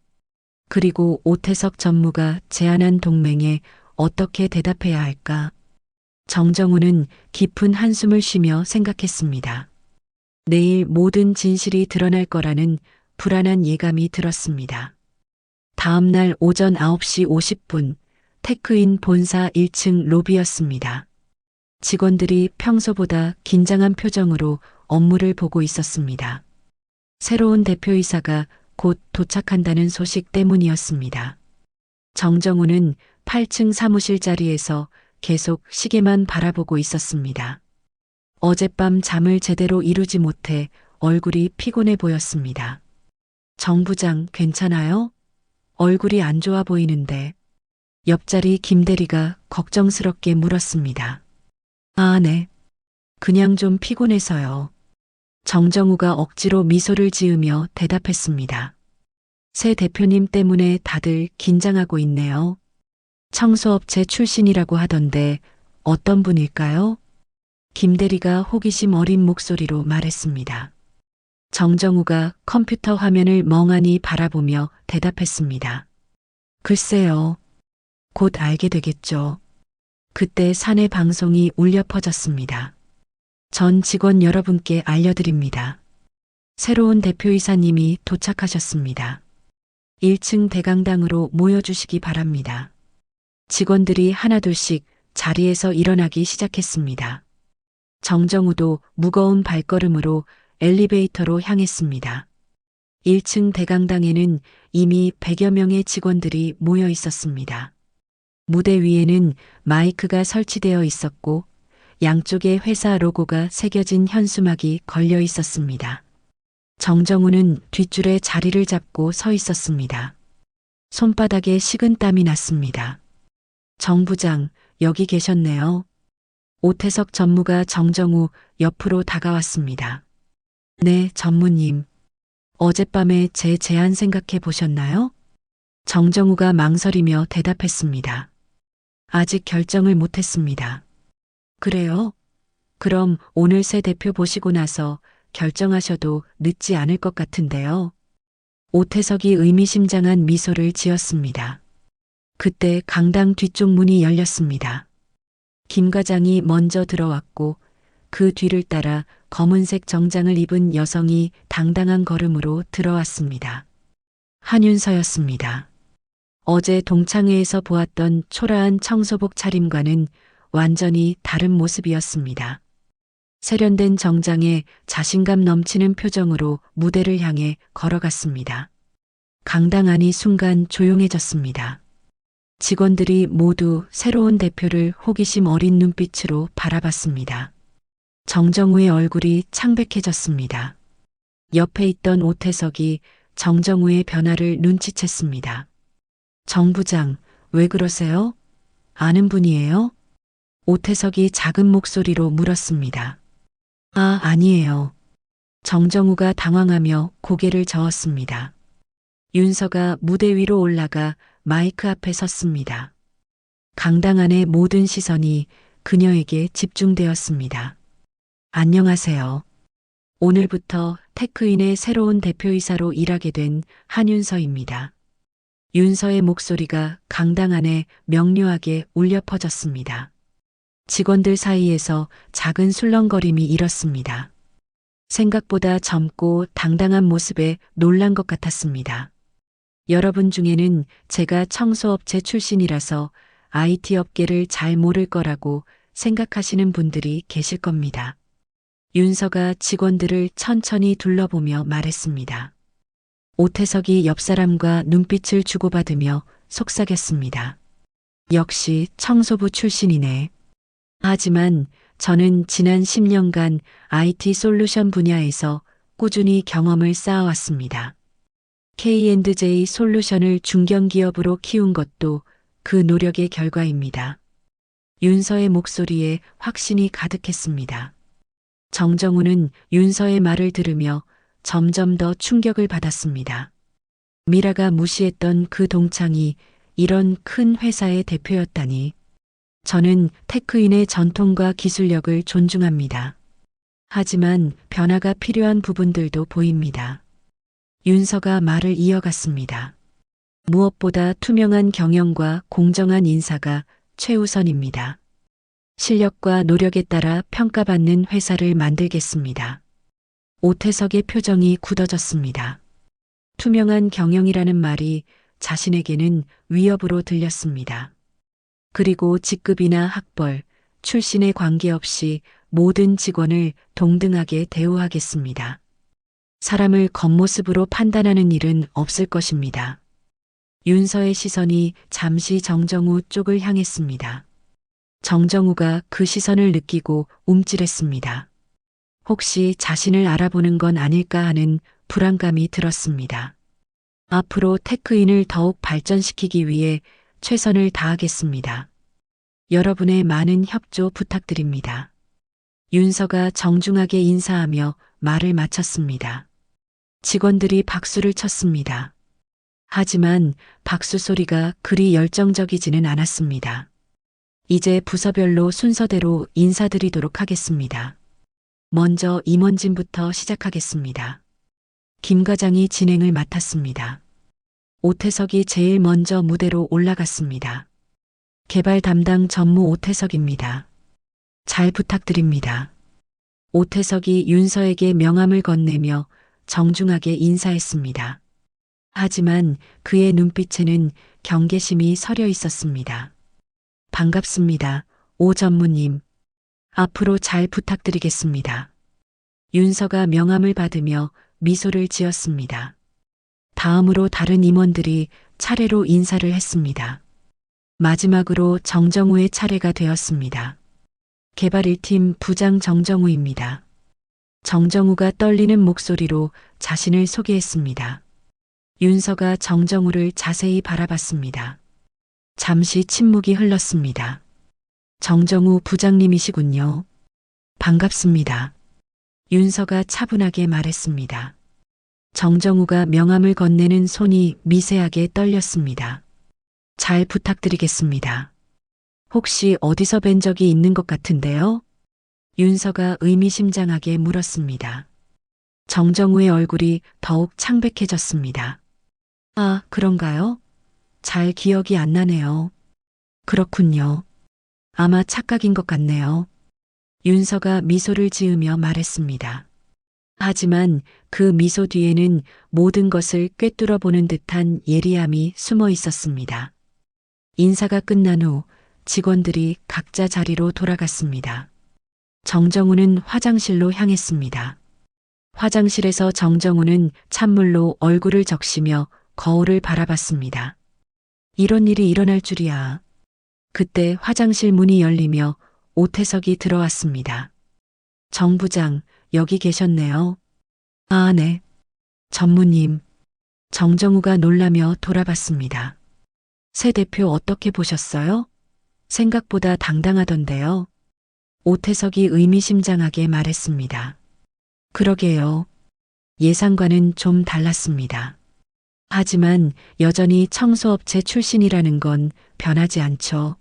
그리고 오태석 전무가 제안한 동맹에 어떻게 대답해야 할까? 정정우는 깊은 한숨을 쉬며 생각했습니다. 내일 모든 진실이 드러날 거라는 불안한 예감이 들었습니다. 다음 날 오전 9시 50분 테크인 본사 1층 로비였습니다. 직원들이 평소보다 긴장한 표정으로 업무를 보고 있었습니다. 새로운 대표이사가 곧 도착한다는 소식 때문이었습니다. 정정우는 8층 사무실 자리에서 계속 시계만 바라보고 있었습니다. 어젯밤 잠을 제대로 이루지 못해 얼굴이 피곤해 보였습니다. 정 부장 괜찮아요? 얼굴이 안 좋아 보이는데. 옆자리 김대리가 걱정스럽게 물었습니다. 아, 네. 그냥 좀 피곤해서요. 정정우가 억지로 미소를 지으며 대답했습니다. 새 대표님 때문에 다들 긴장하고 있네요. 청소업체 출신이라고 하던데 어떤 분일까요? 김대리가 호기심 어린 목소리로 말했습니다. 정정우가 컴퓨터 화면을 멍하니 바라보며 대답했습니다. 글쎄요. 곧 알게 되겠죠. 그때 사내 방송이 울려 퍼졌습니다. 전 직원 여러분께 알려드립니다. 새로운 대표이사님이 도착하셨습니다. 1층 대강당으로 모여주시기 바랍니다. 직원들이 하나둘씩 자리에서 일어나기 시작했습니다. 정정우도 무거운 발걸음으로 엘리베이터로 향했습니다. 1층 대강당에는 이미 100여 명의 직원들이 모여 있었습니다. 무대 위에는 마이크가 설치되어 있었고 양쪽에 회사 로고가 새겨진 현수막이 걸려 있었습니다. 정정우는 뒷줄에 자리를 잡고 서 있었습니다. 손바닥에 식은땀이 났습니다. 정 부장, 여기 계셨네요. 오태석 전무가 정정우 옆으로 다가왔습니다. 네, 전무님. 어젯밤에 제 제안 생각해 보셨나요? 정정우가 망설이며 대답했습니다. 아직 결정을 못했습니다. 그래요? 그럼 오늘 새 대표 보시고 나서 결정하셔도 늦지 않을 것 같은데요. 오태석이 의미심장한 미소를 지었습니다. 그때 강당 뒤쪽 문이 열렸습니다. 김 과장이 먼저 들어왔고 그 뒤를 따라 검은색 정장을 입은 여성이 당당한 걸음으로 들어왔습니다. 한윤서였습니다. 어제 동창회에서 보았던 초라한 청소복 차림과는 완전히 다른 모습이었습니다. 세련된 정장에 자신감 넘치는 표정으로 무대를 향해 걸어갔습니다. 강당 안이 순간 조용해졌습니다. 직원들이 모두 새로운 대표를 호기심 어린 눈빛으로 바라봤습니다. 정정우의 얼굴이 창백해졌습니다. 옆에 있던 오태석이 정정우의 변화를 눈치챘습니다. 정 부장, 왜 그러세요? 아는 분이에요? 오태석이 작은 목소리로 물었습니다. 아, 아니에요. 정정우가 당황하며 고개를 저었습니다. 윤서가 무대 위로 올라가 마이크 앞에 섰습니다. 강당 안의 모든 시선이 그녀에게 집중되었습니다. 안녕하세요. 오늘부터 테크인의 새로운 대표이사로 일하게 된 한윤서입니다. 윤서의 목소리가 강당 안에 명료하게 울려 퍼졌습니다. 직원들 사이에서 작은 술렁거림이 일었습니다. 생각보다 젊고 당당한 모습에 놀란 것 같았습니다. 여러분 중에는 제가 청소업체 출신이라서 IT 업계를 잘 모를 거라고 생각하시는 분들이 계실 겁니다. 윤서가 직원들을 천천히 둘러보며 말했습니다. 오태석이 옆 사람과 눈빛을 주고받으며 속삭였습니다. 역시 청소부 출신이네. 하지만 저는 지난 10년간 IT 솔루션 분야에서 꾸준히 경험을 쌓아왔습니다. K&J 솔루션을 중견기업으로 키운 것도 그 노력의 결과입니다. 윤서의 목소리에 확신이 가득했습니다. 정정우는 윤서의 말을 들으며 점점 더 충격을 받았습니다. 미라가 무시했던 그 동창이 이런 큰 회사의 대표였다니. 저는 테크인의 전통과 기술력을 존중합니다. 하지만 변화가 필요한 부분들도 보입니다. 윤서가 말을 이어갔습니다. 무엇보다 투명한 경영과 공정한 인사가 최우선입니다. 실력과 노력에 따라 평가받는 회사를 만들겠습니다. 오태석의 표정이 굳어졌습니다. 투명한 경영이라는 말이 자신에게는 위협으로 들렸습니다. 그리고 직급이나 학벌, 출신에 관계없이 모든 직원을 동등하게 대우하겠습니다. 사람을 겉모습으로 판단하는 일은 없을 것입니다. 윤서의 시선이 잠시 정정우 쪽을 향했습니다. 정정우가 그 시선을 느끼고 움찔했습니다. 혹시 자신을 알아보는 건 아닐까 하는 불안감이 들었습니다. 앞으로 테크인을 더욱 발전시키기 위해 최선을 다하겠습니다. 여러분의 많은 협조 부탁드립니다. 윤서가 정중하게 인사하며 말을 마쳤습니다. 직원들이 박수를 쳤습니다. 하지만 박수 소리가 그리 열정적이지는 않았습니다. 이제 부서별로 순서대로 인사드리도록 하겠습니다. 먼저 임원진부터 시작하겠습니다. 김 과장이 진행을 맡았습니다. 오태석이 제일 먼저 무대로 올라갔습니다. 개발 담당 전무 오태석입니다. 잘 부탁드립니다. 오태석이 윤서에게 명함을 건네며 정중하게 인사했습니다. 하지만 그의 눈빛에는 경계심이 서려 있었습니다. 반갑습니다, 오 전무님. 앞으로 잘 부탁드리겠습니다. 윤서가 명함을 받으며 미소를 지었습니다. 다음으로 다른 임원들이 차례로 인사를 했습니다. 마지막으로 정정우의 차례가 되었습니다. 개발 1팀 부장 정정우입니다. 정정우가 떨리는 목소리로 자신을 소개했습니다. 윤서가 정정우를 자세히 바라봤습니다. 잠시 침묵이 흘렀습니다. 정정우 부장님이시군요. 반갑습니다. 윤서가 차분하게 말했습니다. 정정우가 명함을 건네는 손이 미세하게 떨렸습니다. 잘 부탁드리겠습니다. 혹시 어디서 뵌 적이 있는 것 같은데요? 윤서가 의미심장하게 물었습니다. 정정우의 얼굴이 더욱 창백해졌습니다. 아, 그런가요? 잘 기억이 안 나네요. 그렇군요. 아마 착각인 것 같네요. 윤서가 미소를 지으며 말했습니다. 하지만 그 미소 뒤에는 모든 것을 꿰뚫어 보는 듯한 예리함이 숨어 있었습니다. 인사가 끝난 후 직원들이 각자 자리로 돌아갔습니다. 정정우는 화장실로 향했습니다. 화장실에서 정정우는 찬물로 얼굴을 적시며 거울을 바라봤습니다. 이런 일이 일어날 줄이야. 그때 화장실 문이 열리며 오태석이 들어왔습니다. 정 부장, 여기 계셨네요. 아, 네. 전무님. 정정우가 놀라며 돌아봤습니다. 새 대표 어떻게 보셨어요? 생각보다 당당하던데요. 오태석이 의미심장하게 말했습니다. 그러게요. 예상과는 좀 달랐습니다. 하지만 여전히 청소업체 출신이라는 건 변하지 않죠.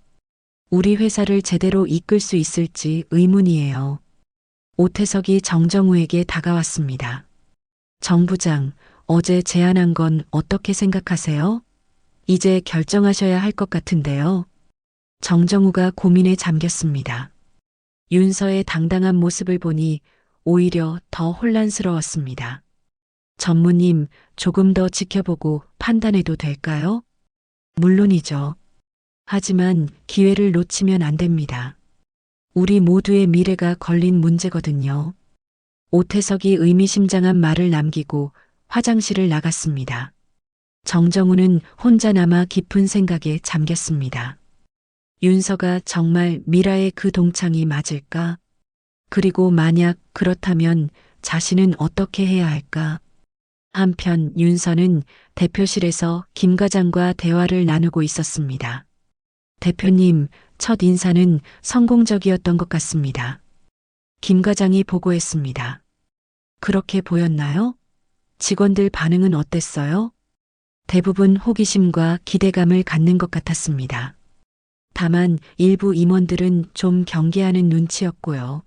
우리 회사를 제대로 이끌 수 있을지 의문이에요. 오태석이 정정우에게 다가왔습니다. 정 부장, 어제 제안한 건 어떻게 생각하세요? 이제 결정하셔야 할 것 같은데요. 정정우가 고민에 잠겼습니다. 윤서의 당당한 모습을 보니 오히려 더 혼란스러웠습니다. 전무님, 조금 더 지켜보고 판단해도 될까요? 물론이죠. 하지만 기회를 놓치면 안 됩니다. 우리 모두의 미래가 걸린 문제거든요. 오태석이 의미심장한 말을 남기고 화장실을 나갔습니다. 정정우는 혼자 남아 깊은 생각에 잠겼습니다. 윤서가 정말 미라의 그 동창이 맞을까? 그리고 만약 그렇다면 자신은 어떻게 해야 할까? 한편 윤서는 대표실에서 김 과장과 대화를 나누고 있었습니다. 대표님, 첫 인사는 성공적이었던 것 같습니다. 김 과장이 보고했습니다. 그렇게 보였나요? 직원들 반응은 어땠어요? 대부분 호기심과 기대감을 갖는 것 같았습니다. 다만 일부 임원들은 좀 경계하는 눈치였고요.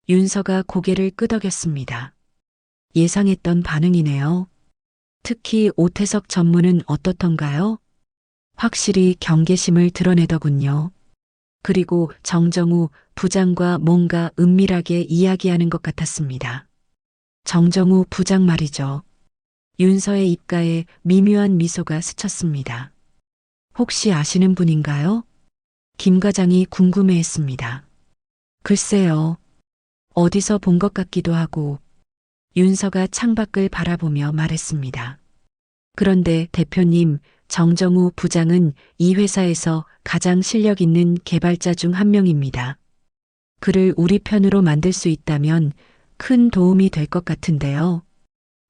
윤서가 고개를 끄덕였습니다. 예상했던 반응이네요. 특히 오태석 전무는 어떻던가요? 확실히 경계심을 드러내더군요. 그리고 정정우 부장과 뭔가 은밀하게 이야기하는 것 같았습니다. 정정우 부장 말이죠. 윤서의 입가에 미묘한 미소가 스쳤습니다. 혹시 아시는 분인가요? 김 과장이 궁금해했습니다. 글쎄요. 어디서 본 것 같기도 하고 윤서가 창밖을 바라보며 말했습니다. 그런데 대표님, 정정우 부장은 이 회사에서 가장 실력 있는 개발자 중 한 명입니다. 그를 우리 편으로 만들 수 있다면 큰 도움이 될 것 같은데요.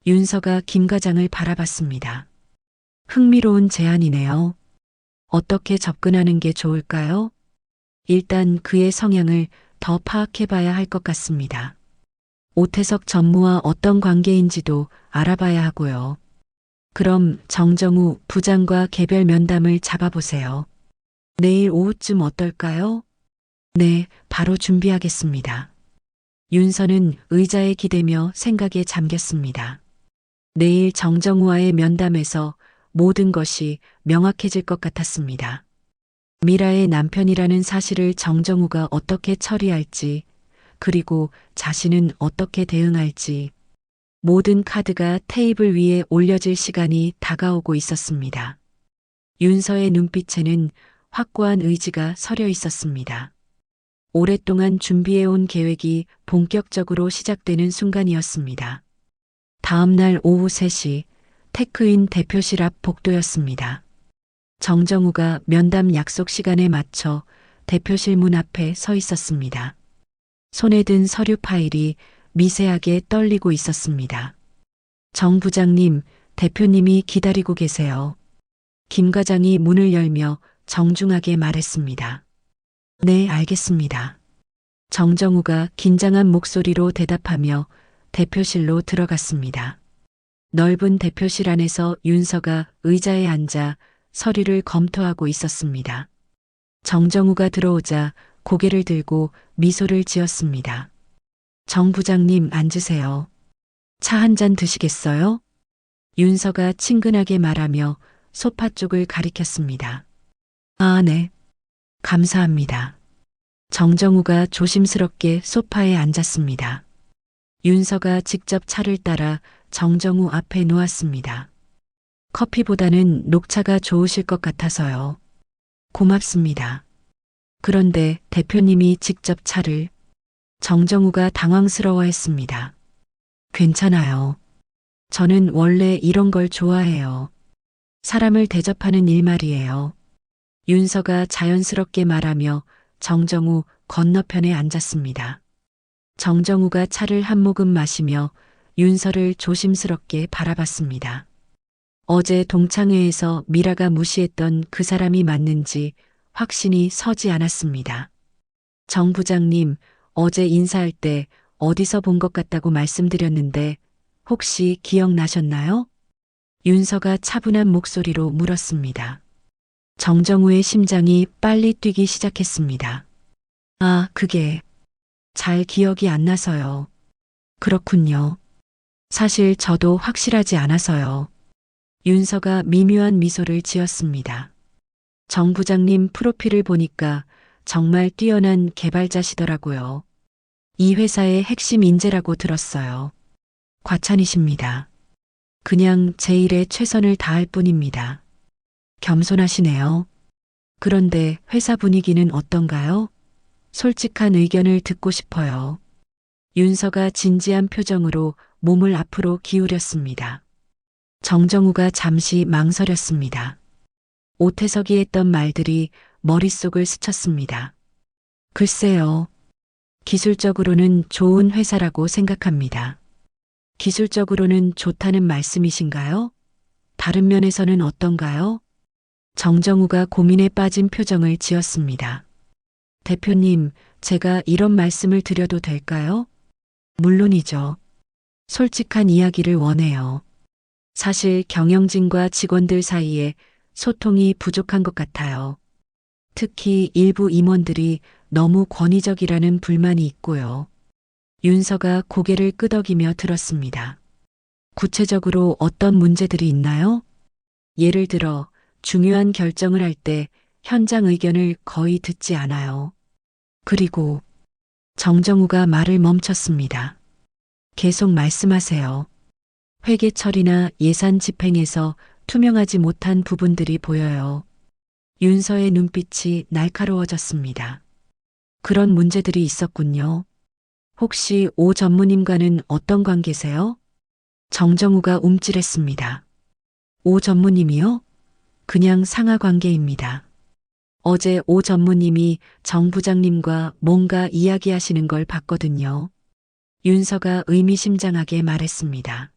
윤서가 김 과장을 바라봤습니다. 흥미로운 제안이네요. 어떻게 접근하는 게 좋을까요? 일단 그의 성향을 더 파악해봐야 할 것 같습니다. 오태석 전무와 어떤 관계인지도 알아봐야 하고요. 그럼 정정우 부장과 개별 면담을 잡아보세요. 내일 오후쯤 어떨까요? 네, 바로 준비하겠습니다. 윤서는 의자에 기대며 생각에 잠겼습니다. 내일 정정우와의 면담에서 모든 것이 명확해질 것 같았습니다. 미라의 남편이라는 사실을 정정우가 어떻게 처리할지, 그리고 자신은 어떻게 대응할지, 모든 카드가 테이블 위에 올려질 시간이 다가오고 있었습니다. 윤서의 눈빛에는 확고한 의지가 서려 있었습니다. 오랫동안 준비해온 계획이 본격적으로 시작되는 순간이었습니다. 다음 날 오후 3시 테크인 대표실 앞 복도였습니다. 정정우가 면담 약속 시간에 맞춰 대표실 문 앞에 서 있었습니다. 손에 든 서류 파일이 미세하게 떨리고 있었습니다. 정 부장님, 대표님이 기다리고 계세요. 김 과장이 문을 열며 정중하게 말했습니다. 네, 알겠습니다. 정정우가 긴장한 목소리로 대답하며 대표실로 들어갔습니다. 넓은 대표실 안에서 윤서가 의자에 앉아 서류를 검토하고 있었습니다. 정정우가 들어오자 고개를 들고 미소를 지었습니다. 정 부장님 앉으세요. 차 한 잔 드시겠어요? 윤서가 친근하게 말하며 소파 쪽을 가리켰습니다. 아, 네. 감사합니다. 정정우가 조심스럽게 소파에 앉았습니다. 윤서가 직접 차를 따라 정정우 앞에 놓았습니다. 커피보다는 녹차가 좋으실 것 같아서요. 고맙습니다. 그런데 대표님이 직접 차를. 정정우가 당황스러워했습니다. 괜찮아요. 저는 원래 이런 걸 좋아해요. 사람을 대접하는 일 말이에요. 윤서가 자연스럽게 말하며 정정우 건너편에 앉았습니다. 정정우가 차를 한 모금 마시며 윤서를 조심스럽게 바라봤습니다. 어제 동창회에서 미라가 무시했던 그 사람이 맞는지 확신이 서지 않았습니다. 정 부장님, 어제 인사할 때 어디서 본 것 같다고 말씀드렸는데 혹시 기억나셨나요? 윤서가 차분한 목소리로 물었습니다. 정정우의 심장이 빨리 뛰기 시작했습니다. 아, 그게 잘 기억이 안 나서요. 그렇군요. 사실 저도 확실하지 않아서요. 윤서가 미묘한 미소를 지었습니다. 정 부장님 프로필을 보니까 정말 뛰어난 개발자시더라고요. 이 회사의 핵심 인재라고 들었어요. 과찬이십니다. 그냥 제 일에 최선을 다할 뿐입니다. 겸손하시네요. 그런데 회사 분위기는 어떤가요? 솔직한 의견을 듣고 싶어요. 윤서가 진지한 표정으로 몸을 앞으로 기울였습니다. 정정우가 잠시 망설였습니다. 오태석이 했던 말들이 머릿속을 스쳤습니다. 글쎄요. 기술적으로는 좋은 회사라고 생각합니다. 기술적으로는 좋다는 말씀이신가요? 다른 면에서는 어떤가요? 정정우가 고민에 빠진 표정을 지었습니다. 대표님, 제가 이런 말씀을 드려도 될까요? 물론이죠. 솔직한 이야기를 원해요. 사실 경영진과 직원들 사이에 소통이 부족한 것 같아요. 특히 일부 임원들이 너무 권위적이라는 불만이 있고요. 윤서가 고개를 끄덕이며 들었습니다. 구체적으로 어떤 문제들이 있나요? 예를 들어 중요한 결정을 할 때 현장 의견을 거의 듣지 않아요. 그리고 정정우가 말을 멈췄습니다. 계속 말씀하세요. 회계 처리나 예산 집행에서 투명하지 못한 부분들이 보여요. 윤서의 눈빛이 날카로워졌습니다. 그런 문제들이 있었군요. 혹시 오 전무님과는 어떤 관계세요? 정정우가 움찔했습니다. 오 전무님이요? 그냥 상하 관계입니다. 어제 오 전무님이 정 부장님과 뭔가 이야기하시는 걸 봤거든요. 윤서가 의미심장하게 말했습니다.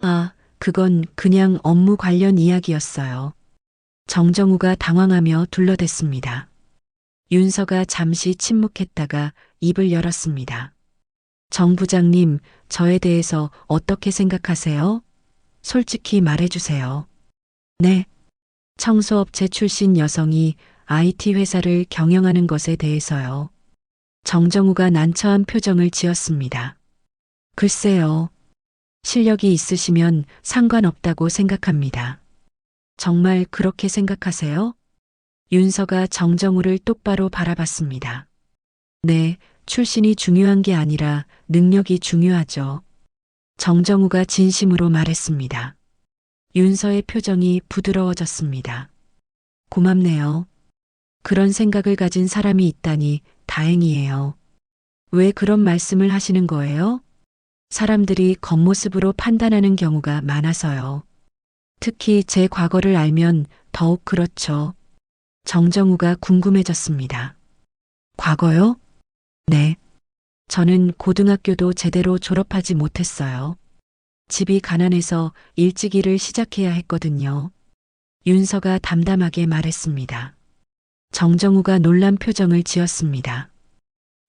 아, 그건 그냥 업무 관련 이야기였어요. 정정우가 당황하며 둘러댔습니다. 윤서가 잠시 침묵했다가 입을 열었습니다. 정 부장님, 저에 대해서 어떻게 생각하세요? 솔직히 말해주세요. 네. 청소업체 출신 여성이 IT 회사를 경영하는 것에 대해서요. 정정우가 난처한 표정을 지었습니다. 글쎄요. 실력이 있으시면 상관없다고 생각합니다. 정말 그렇게 생각하세요? 윤서가 정정우를 똑바로 바라봤습니다. 네, 출신이 중요한 게 아니라 능력이 중요하죠. 정정우가 진심으로 말했습니다. 윤서의 표정이 부드러워졌습니다. 고맙네요. 그런 생각을 가진 사람이 있다니 다행이에요. 왜 그런 말씀을 하시는 거예요? 사람들이 겉모습으로 판단하는 경우가 많아서요. 특히 제 과거를 알면 더욱 그렇죠. 정정우가 궁금해졌습니다. 과거요? 네. 저는 고등학교도 제대로 졸업하지 못했어요. 집이 가난해서 일찍 일을 시작해야 했거든요. 윤서가 담담하게 말했습니다. 정정우가 놀란 표정을 지었습니다.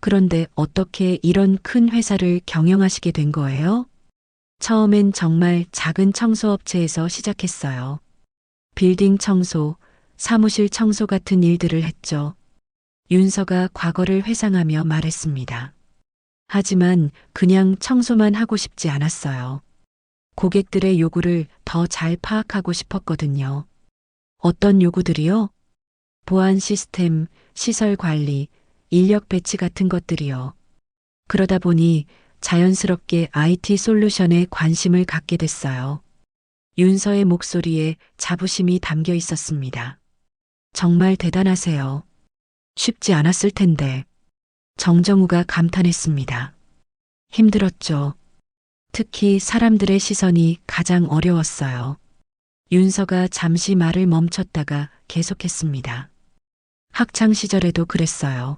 그런데 어떻게 이런 큰 회사를 경영하시게 된 거예요? 처음엔 정말 작은 청소업체에서 시작했어요. 빌딩 청소, 사무실 청소 같은 일들을 했죠. 윤서가 과거를 회상하며 말했습니다. 하지만 그냥 청소만 하고 싶지 않았어요. 고객들의 요구를 더 잘 파악하고 싶었거든요. 어떤 요구들이요? 보안 시스템, 시설 관리, 인력 배치 같은 것들이요. 그러다 보니 자연스럽게 IT 솔루션에 관심을 갖게 됐어요. 윤서의 목소리에 자부심이 담겨 있었습니다. 정말 대단하세요. 쉽지 않았을 텐데. 정정우가 감탄했습니다. 힘들었죠. 특히 사람들의 시선이 가장 어려웠어요. 윤서가 잠시 말을 멈췄다가 계속했습니다. 학창 시절에도 그랬어요.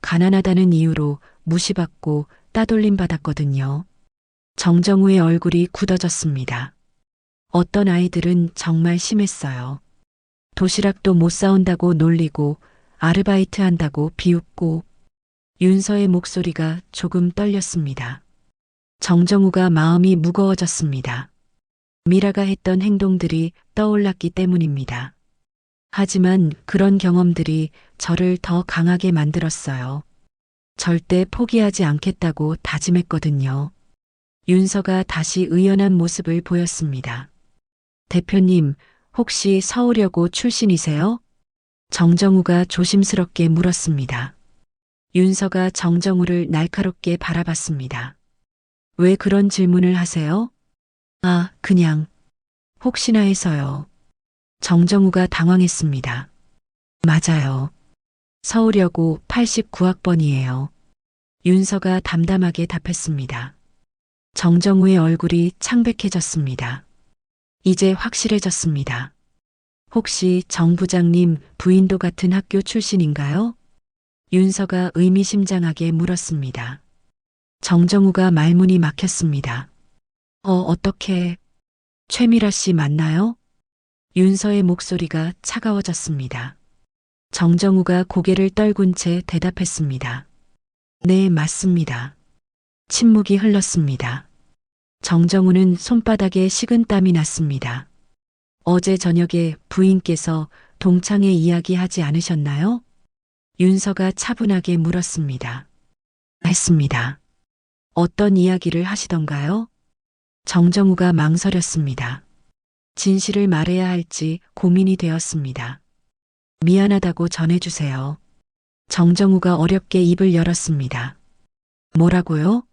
가난하다는 이유로 무시받고 따돌림 받았거든요. 정정우의 얼굴이 굳어졌습니다. 어떤 아이들은 정말 심했어요. 도시락도 못 사온다고 놀리고 아르바이트 한다고 비웃고. 윤서의 목소리가 조금 떨렸습니다. 정정우가 마음이 무거워졌습니다. 미라가 했던 행동들이 떠올랐기 때문입니다. 하지만 그런 경험들이 저를 더 강하게 만들었어요. 절대 포기하지 않겠다고 다짐했거든요. 윤서가 다시 의연한 모습을 보였습니다. 대표님, 혹시 서우려고 출신이세요? 정정우가 조심스럽게 물었습니다. 윤서가 정정우를 날카롭게 바라봤습니다. 왜 그런 질문을 하세요? 아, 그냥 혹시나 해서요. 정정우가 당황했습니다. 맞아요. 서우려고 89학번이에요. 윤서가 담담하게 답했습니다. 정정우의 얼굴이 창백해졌습니다. 이제 확실해졌습니다. 혹시 정 부장님 부인도 같은 학교 출신인가요? 윤서가 의미심장하게 물었습니다. 정정우가 말문이 막혔습니다. 어떻게, 최미라 씨 맞나요? 윤서의 목소리가 차가워졌습니다. 정정우가 고개를 떨군 채 대답했습니다. 네, 맞습니다. 침묵이 흘렀습니다. 정정우는 손바닥에 식은땀이 났습니다. 어제 저녁에 부인께서 동창회 이야기하지 않으셨나요? 윤서가 차분하게 물었습니다. 했습니다. 어떤 이야기를 하시던가요? 정정우가 망설였습니다. 진실을 말해야 할지 고민이 되었습니다. 미안하다고 전해주세요. 정정우가 어렵게 입을 열었습니다. 뭐라고요?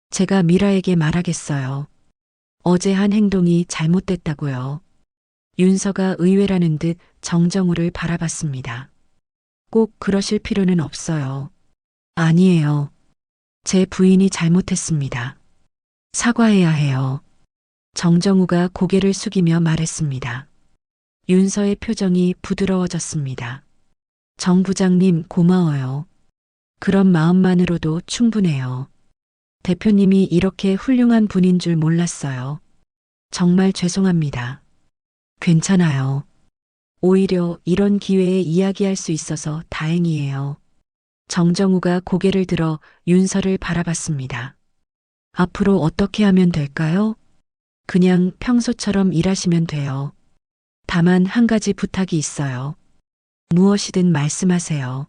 제가 미라에게 말하겠어요. 어제 한 행동이 잘못됐다고요. 윤서가 의외라는 듯 정정우를 바라봤습니다. 꼭 그러실 필요는 없어요. 아니에요. 제 부인이 잘못했습니다. 사과해야 해요. 정정우가 고개를 숙이며 말했습니다. 윤서의 표정이 부드러워졌습니다. 정 부장님 고마워요. 그런 마음만으로도 충분해요. 대표님이 이렇게 훌륭한 분인 줄 몰랐어요. 정말 죄송합니다. 괜찮아요. 오히려 이런 기회에 이야기할 수 있어서 다행이에요. 정정우가 고개를 들어 윤서를 바라봤습니다. 앞으로 어떻게 하면 될까요? 그냥 평소처럼 일하시면 돼요. 다만 한 가지 부탁이 있어요. 무엇이든 말씀하세요.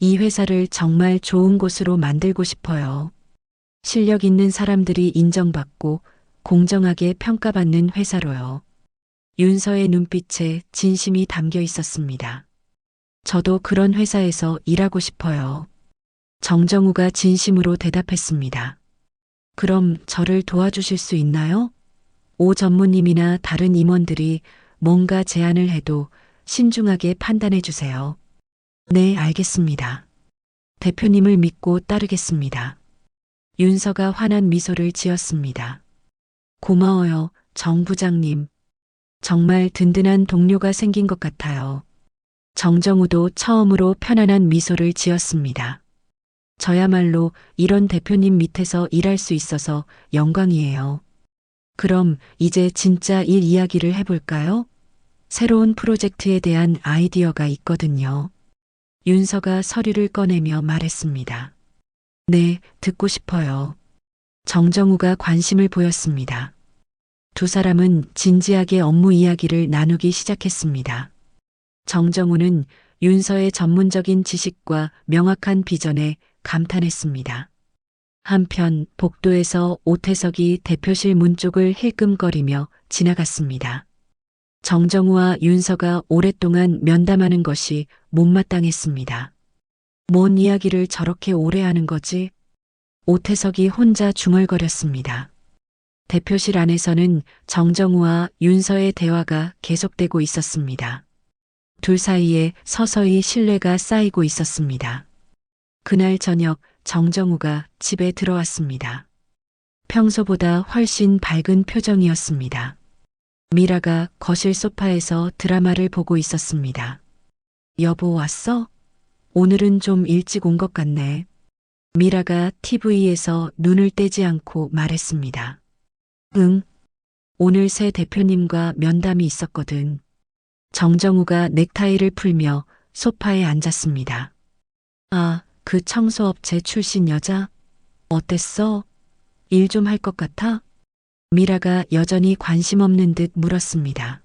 이 회사를 정말 좋은 곳으로 만들고 싶어요. 실력 있는 사람들이 인정받고 공정하게 평가받는 회사로요. 윤서의 눈빛에 진심이 담겨 있었습니다. 저도 그런 회사에서 일하고 싶어요. 정정우가 진심으로 대답했습니다. 그럼 저를 도와주실 수 있나요? 오 전무님이나 다른 임원들이 뭔가 제안을 해도 신중하게 판단해 주세요. 네, 알겠습니다. 대표님을 믿고 따르겠습니다. 윤서가 환한 미소를 지었습니다. 고마워요, 정 부장님. 정말 든든한 동료가 생긴 것 같아요. 정정우도 처음으로 편안한 미소를 지었습니다. 저야말로 이런 대표님 밑에서 일할 수 있어서 영광이에요. 그럼 이제 진짜 일 이야기를 해볼까요? 새로운 프로젝트에 대한 아이디어가 있거든요. 윤서가 서류를 꺼내며 말했습니다. 네, 듣고 싶어요. 정정우가 관심을 보였습니다. 두 사람은 진지하게 업무 이야기를 나누기 시작했습니다. 정정우는 윤서의 전문적인 지식과 명확한 비전에 감탄했습니다. 한편 복도에서 오태석이 대표실 문 쪽을 힐끔거리며 지나갔습니다. 정정우와 윤서가 오랫동안 면담하는 것이 못마땅했습니다. 뭔 이야기를 저렇게 오래 하는 거지? 오태석이 혼자 중얼거렸습니다. 대표실 안에서는 정정우와 윤서의 대화가 계속되고 있었습니다. 둘 사이에 서서히 신뢰가 쌓이고 있었습니다. 그날 저녁 정정우가 집에 들어왔습니다. 평소보다 훨씬 밝은 표정이었습니다. 미라가 거실 소파에서 드라마를 보고 있었습니다. 여보 왔어? 오늘은 좀 일찍 온 것 같네. 미라가 TV에서 눈을 떼지 않고 말했습니다. 응. 오늘 새 대표님과 면담이 있었거든. 정정우가 넥타이를 풀며 소파에 앉았습니다. 아, 그 청소업체 출신 여자? 어땠어? 일 좀 할 것 같아? 미라가 여전히 관심 없는 듯 물었습니다.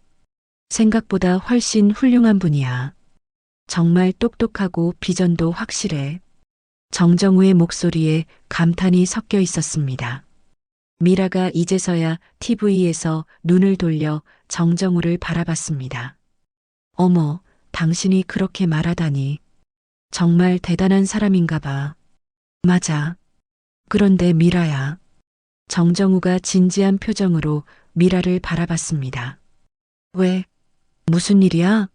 생각보다 훨씬 훌륭한 분이야. 정말 똑똑하고 비전도 확실해. 정정우의 목소리에 감탄이 섞여 있었습니다. 미라가 이제서야 TV에서 눈을 돌려 정정우를 바라봤습니다. 어머, 당신이 그렇게 말하다니. 정말 대단한 사람인가 봐. 맞아. 그런데 미라야. 정정우가 진지한 표정으로 미라를 바라봤습니다. 왜? 무슨 일이야?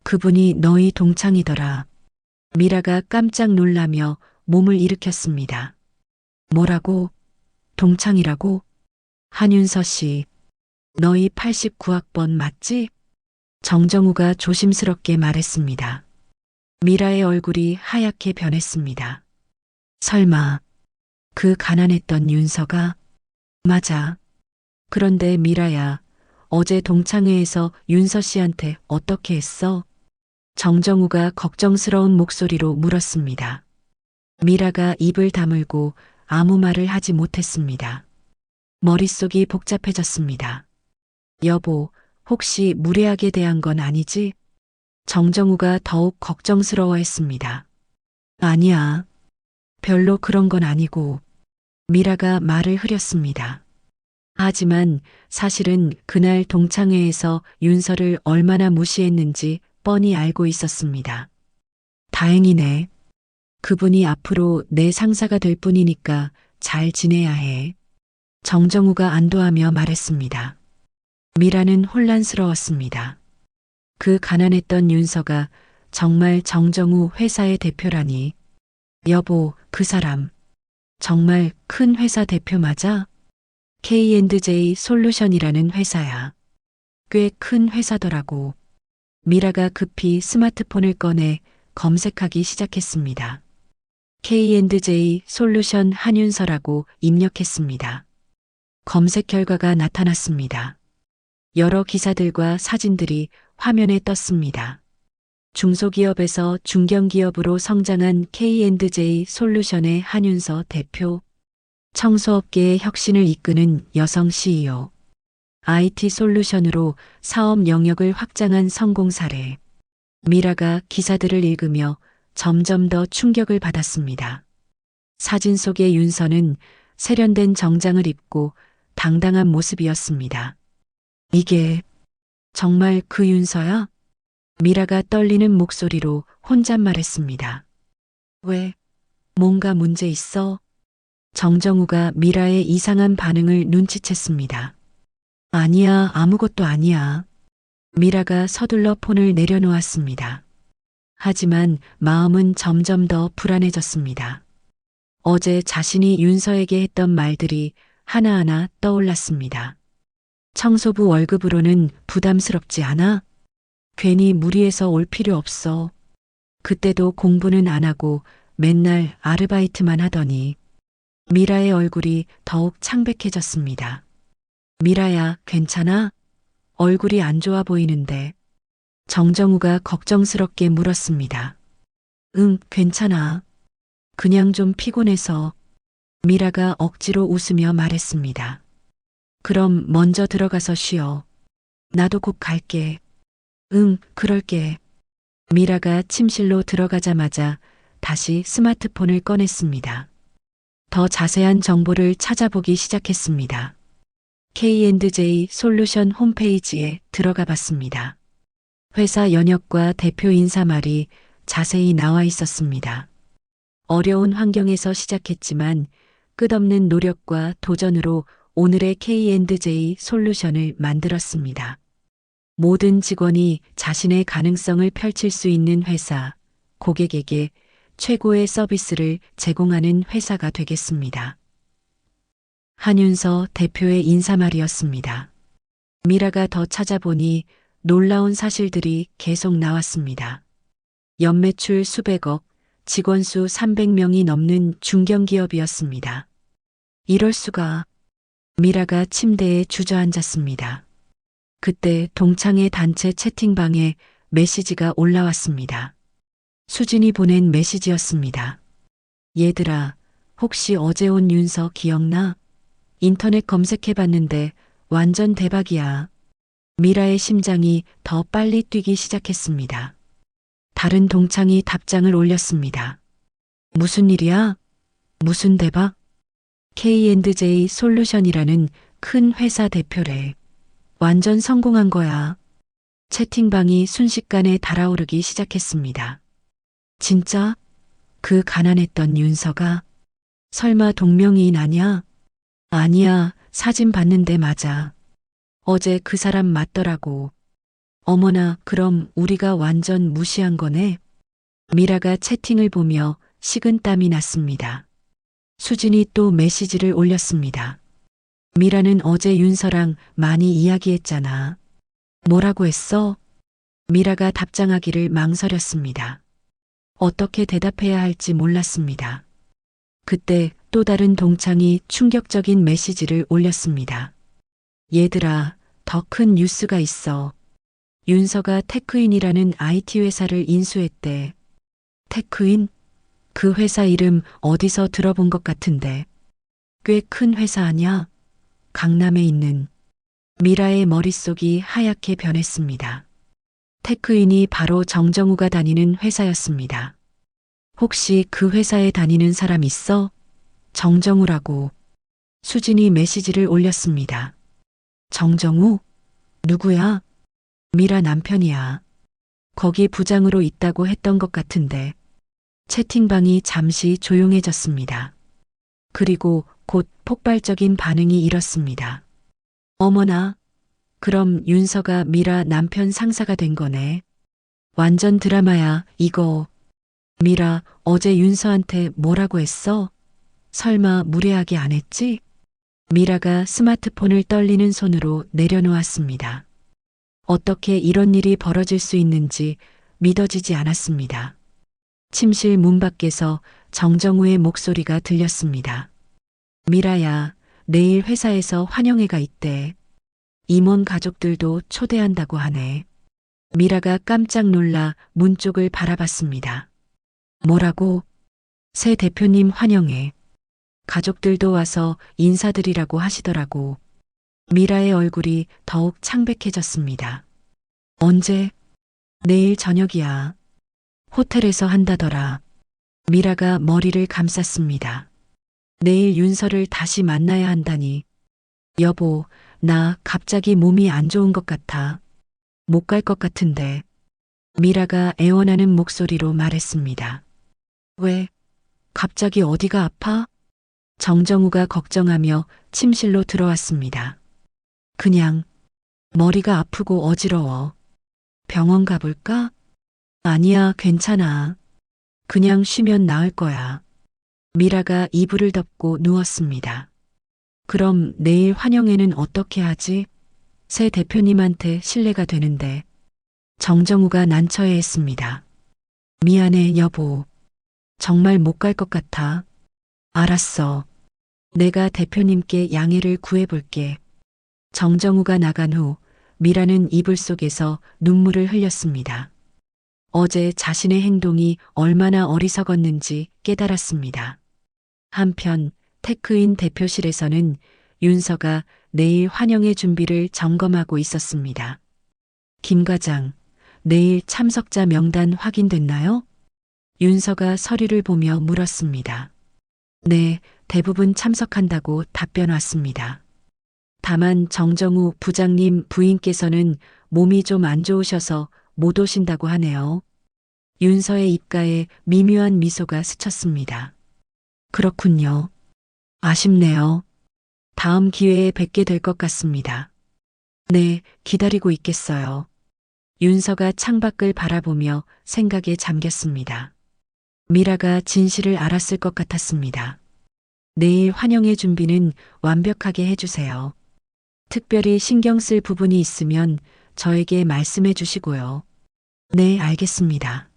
그분이 너희 동창이더라. 미라가 깜짝 놀라며 몸을 일으켰습니다. 뭐라고? 동창이라고? 한윤서 씨, 너희 89학번 맞지? 정정우가 조심스럽게 말했습니다. 미라의 얼굴이 하얗게 변했습니다. 설마, 그 가난했던 윤서가? 맞아. 그런데 미라야, 어제 동창회에서 윤서 씨한테 어떻게 했어? 정정우가 걱정스러운 목소리로 물었습니다. 미라가 입을 다물고 아무 말을 하지 못했습니다. 머릿속이 복잡해졌습니다. 여보, 혹시 무례하게 대한 건 아니지? 정정우가 더욱 걱정스러워했습니다. 아니야. 별로 그런 건 아니고. 미라가 말을 흐렸습니다. 하지만 사실은 그날 동창회에서 윤서를 얼마나 무시했는지 뻔히 알고 있었습니다. 다행이네. 그분이 앞으로 내 상사가 될 뿐이니까 잘 지내야 해. 정정우가 안도하며 말했습니다. 미라는 혼란스러웠습니다. 그 가난했던 윤서가 정말 정정우 회사의 대표라니. 여보, 그 사람 정말 큰 회사 대표 맞아? K&J 솔루션이라는 회사야. 꽤 큰 회사더라고. 미라가 급히 스마트폰을 꺼내 검색하기 시작했습니다. K&J 솔루션 한윤서라고 입력했습니다. 검색 결과가 나타났습니다. 여러 기사들과 사진들이 화면에 떴습니다. 중소기업에서 중견기업으로 성장한 K&J 솔루션의 한윤서 대표, 청소업계의 혁신을 이끄는 여성 CEO, IT 솔루션으로 사업 영역을 확장한 성공 사례. 미라가 기사들을 읽으며 점점 더 충격을 받았습니다. 사진 속의 윤서는 세련된 정장을 입고 당당한 모습이었습니다. 이게 정말 그 윤서야? 미라가 떨리는 목소리로 혼잣말했습니다. 왜? 뭔가 문제 있어? 정정우가 미라의 이상한 반응을 눈치챘습니다. 아니야, 아무것도 아니야. 미라가 서둘러 폰을 내려놓았습니다. 하지만 마음은 점점 더 불안해졌습니다. 어제 자신이 윤서에게 했던 말들이 하나하나 떠올랐습니다. 청소부 월급으로는 부담스럽지 않아? 괜히 무리해서 올 필요 없어. 그때도 공부는 안 하고 맨날 아르바이트만 하더니. 미라의 얼굴이 더욱 창백해졌습니다. 미라야, 괜찮아? 얼굴이 안 좋아 보이는데. 정정우가 걱정스럽게 물었습니다. 응, 괜찮아. 그냥 좀 피곤해서. 미라가 억지로 웃으며 말했습니다. 그럼 먼저 들어가서 쉬어. 나도 곧 갈게. 응, 그럴게. 미라가 침실로 들어가자마자 다시 스마트폰을 꺼냈습니다. 더 자세한 정보를 찾아보기 시작했습니다. K&J 솔루션 홈페이지에 들어가 봤습니다. 회사 연역과 대표 인사말이 자세히 나와 있었습니다. 어려운 환경에서 시작했지만 끝없는 노력과 도전으로 오늘의 K&J 솔루션을 만들었습니다. 모든 직원이 자신의 가능성을 펼칠 수 있는 회사, 고객에게 최고의 서비스를 제공하는 회사가 되겠습니다. 한윤서 대표의 인사말이었습니다. 미라가 더 찾아보니 놀라운 사실들이 계속 나왔습니다. 연매출 수백억, 직원 수 300명이 넘는 중견기업이었습니다. 이럴 수가. 미라가 침대에 주저앉았습니다. 그때 동창회 단체 채팅방에 메시지가 올라왔습니다. 수진이 보낸 메시지였습니다. 얘들아, 혹시 어제 온 윤서 기억나? 인터넷 검색해봤는데 완전 대박이야. 미라의 심장이 더 빨리 뛰기 시작했습니다. 다른 동창이 답장을 올렸습니다. 무슨 일이야? 무슨 대박? K&J 솔루션이라는 큰 회사 대표래. 완전 성공한 거야. 채팅방이 순식간에 달아오르기 시작했습니다. 진짜? 그 가난했던 윤서가? 설마 동명이인 아냐? 아니야, 사진 봤는데 맞아. 어제 그 사람 맞더라고. 어머나, 그럼 우리가 완전 무시한 거네? 미라가 채팅을 보며 식은땀이 났습니다. 수진이 또 메시지를 올렸습니다. 미라는 어제 윤서랑 많이 이야기했잖아. 뭐라고 했어? 미라가 답장하기를 망설였습니다. 어떻게 대답해야 할지 몰랐습니다. 그때 또 다른 동창이 충격적인 메시지를 올렸습니다. 얘들아, 더 큰 뉴스가 있어. 윤서가 테크인이라는 IT 회사를 인수했대. 테크인? 그 회사 이름 어디서 들어본 것 같은데. 꽤 큰 회사 아냐? 강남에 있는. 미라의 머릿속이 하얗게 변했습니다. 테크인이 바로 정정우가 다니는 회사였습니다. 혹시 그 회사에 다니는 사람 있어? 정정우라고. 수진이 메시지를 올렸습니다. 정정우? 누구야? 미라 남편이야. 거기 부장으로 있다고 했던 것 같은데. 채팅방이 잠시 조용해졌습니다. 그리고 곧 폭발적인 반응이 일었습니다. 어머나, 그럼 윤서가 미라 남편 상사가 된 거네. 완전 드라마야, 이거. 미라, 어제 윤서한테 뭐라고 했어? 설마 무례하게 안 했지? 미라가 스마트폰을 떨리는 손으로 내려놓았습니다. 어떻게 이런 일이 벌어질 수 있는지 믿어지지 않았습니다. 침실 문 밖에서 정정우의 목소리가 들렸습니다. 미라야, 내일 회사에서 환영회가 있대. 임원 가족들도 초대한다고 하네. 미라가 깜짝 놀라 문 쪽을 바라봤습니다. 뭐라고? 새 대표님 환영회. 가족들도 와서 인사드리라고 하시더라고. 미라의 얼굴이 더욱 창백해졌습니다. 언제? 내일 저녁이야. 호텔에서 한다더라. 미라가 머리를 감쌌습니다. 내일 윤서를 다시 만나야 한다니. 여보, 나 갑자기 몸이 안 좋은 것 같아. 못 갈 것 같은데. 미라가 애원하는 목소리로 말했습니다. 왜? 갑자기 어디가 아파? 정정우가 걱정하며 침실로 들어왔습니다. 그냥 머리가 아프고 어지러워. 병원 가볼까? 아니야, 괜찮아. 그냥 쉬면 나을 거야. 미라가 이불을 덮고 누웠습니다. 그럼 내일 환영회는 어떻게 하지? 새 대표님한테 실례가 되는데. 정정우가 난처해했습니다. 미안해, 여보. 정말 못 갈 것 같아. 알았어. 내가 대표님께 양해를 구해볼게. 정정우가 나간 후 미라는 이불 속에서 눈물을 흘렸습니다. 어제 자신의 행동이 얼마나 어리석었는지 깨달았습니다. 한편 테크인 대표실에서는 윤서가 내일 환영회 준비를 점검하고 있었습니다. 김 과장, 내일 참석자 명단 확인됐나요? 윤서가 서류를 보며 물었습니다. 네, 대부분 참석한다고 답변 왔습니다. 다만 정정우 부장님 부인께서는 몸이 좀 안 좋으셔서 못 오신다고 하네요. 윤서의 입가에 미묘한 미소가 스쳤습니다. 그렇군요. 아쉽네요. 다음 기회에 뵙게 될 것 같습니다. 네, 기다리고 있겠어요. 윤서가 창밖을 바라보며 생각에 잠겼습니다. 미라가 진실을 알았을 것 같았습니다. 내일 환영회 준비는 완벽하게 해주세요. 특별히 신경 쓸 부분이 있으면 저에게 말씀해 주시고요. 네, 알겠습니다.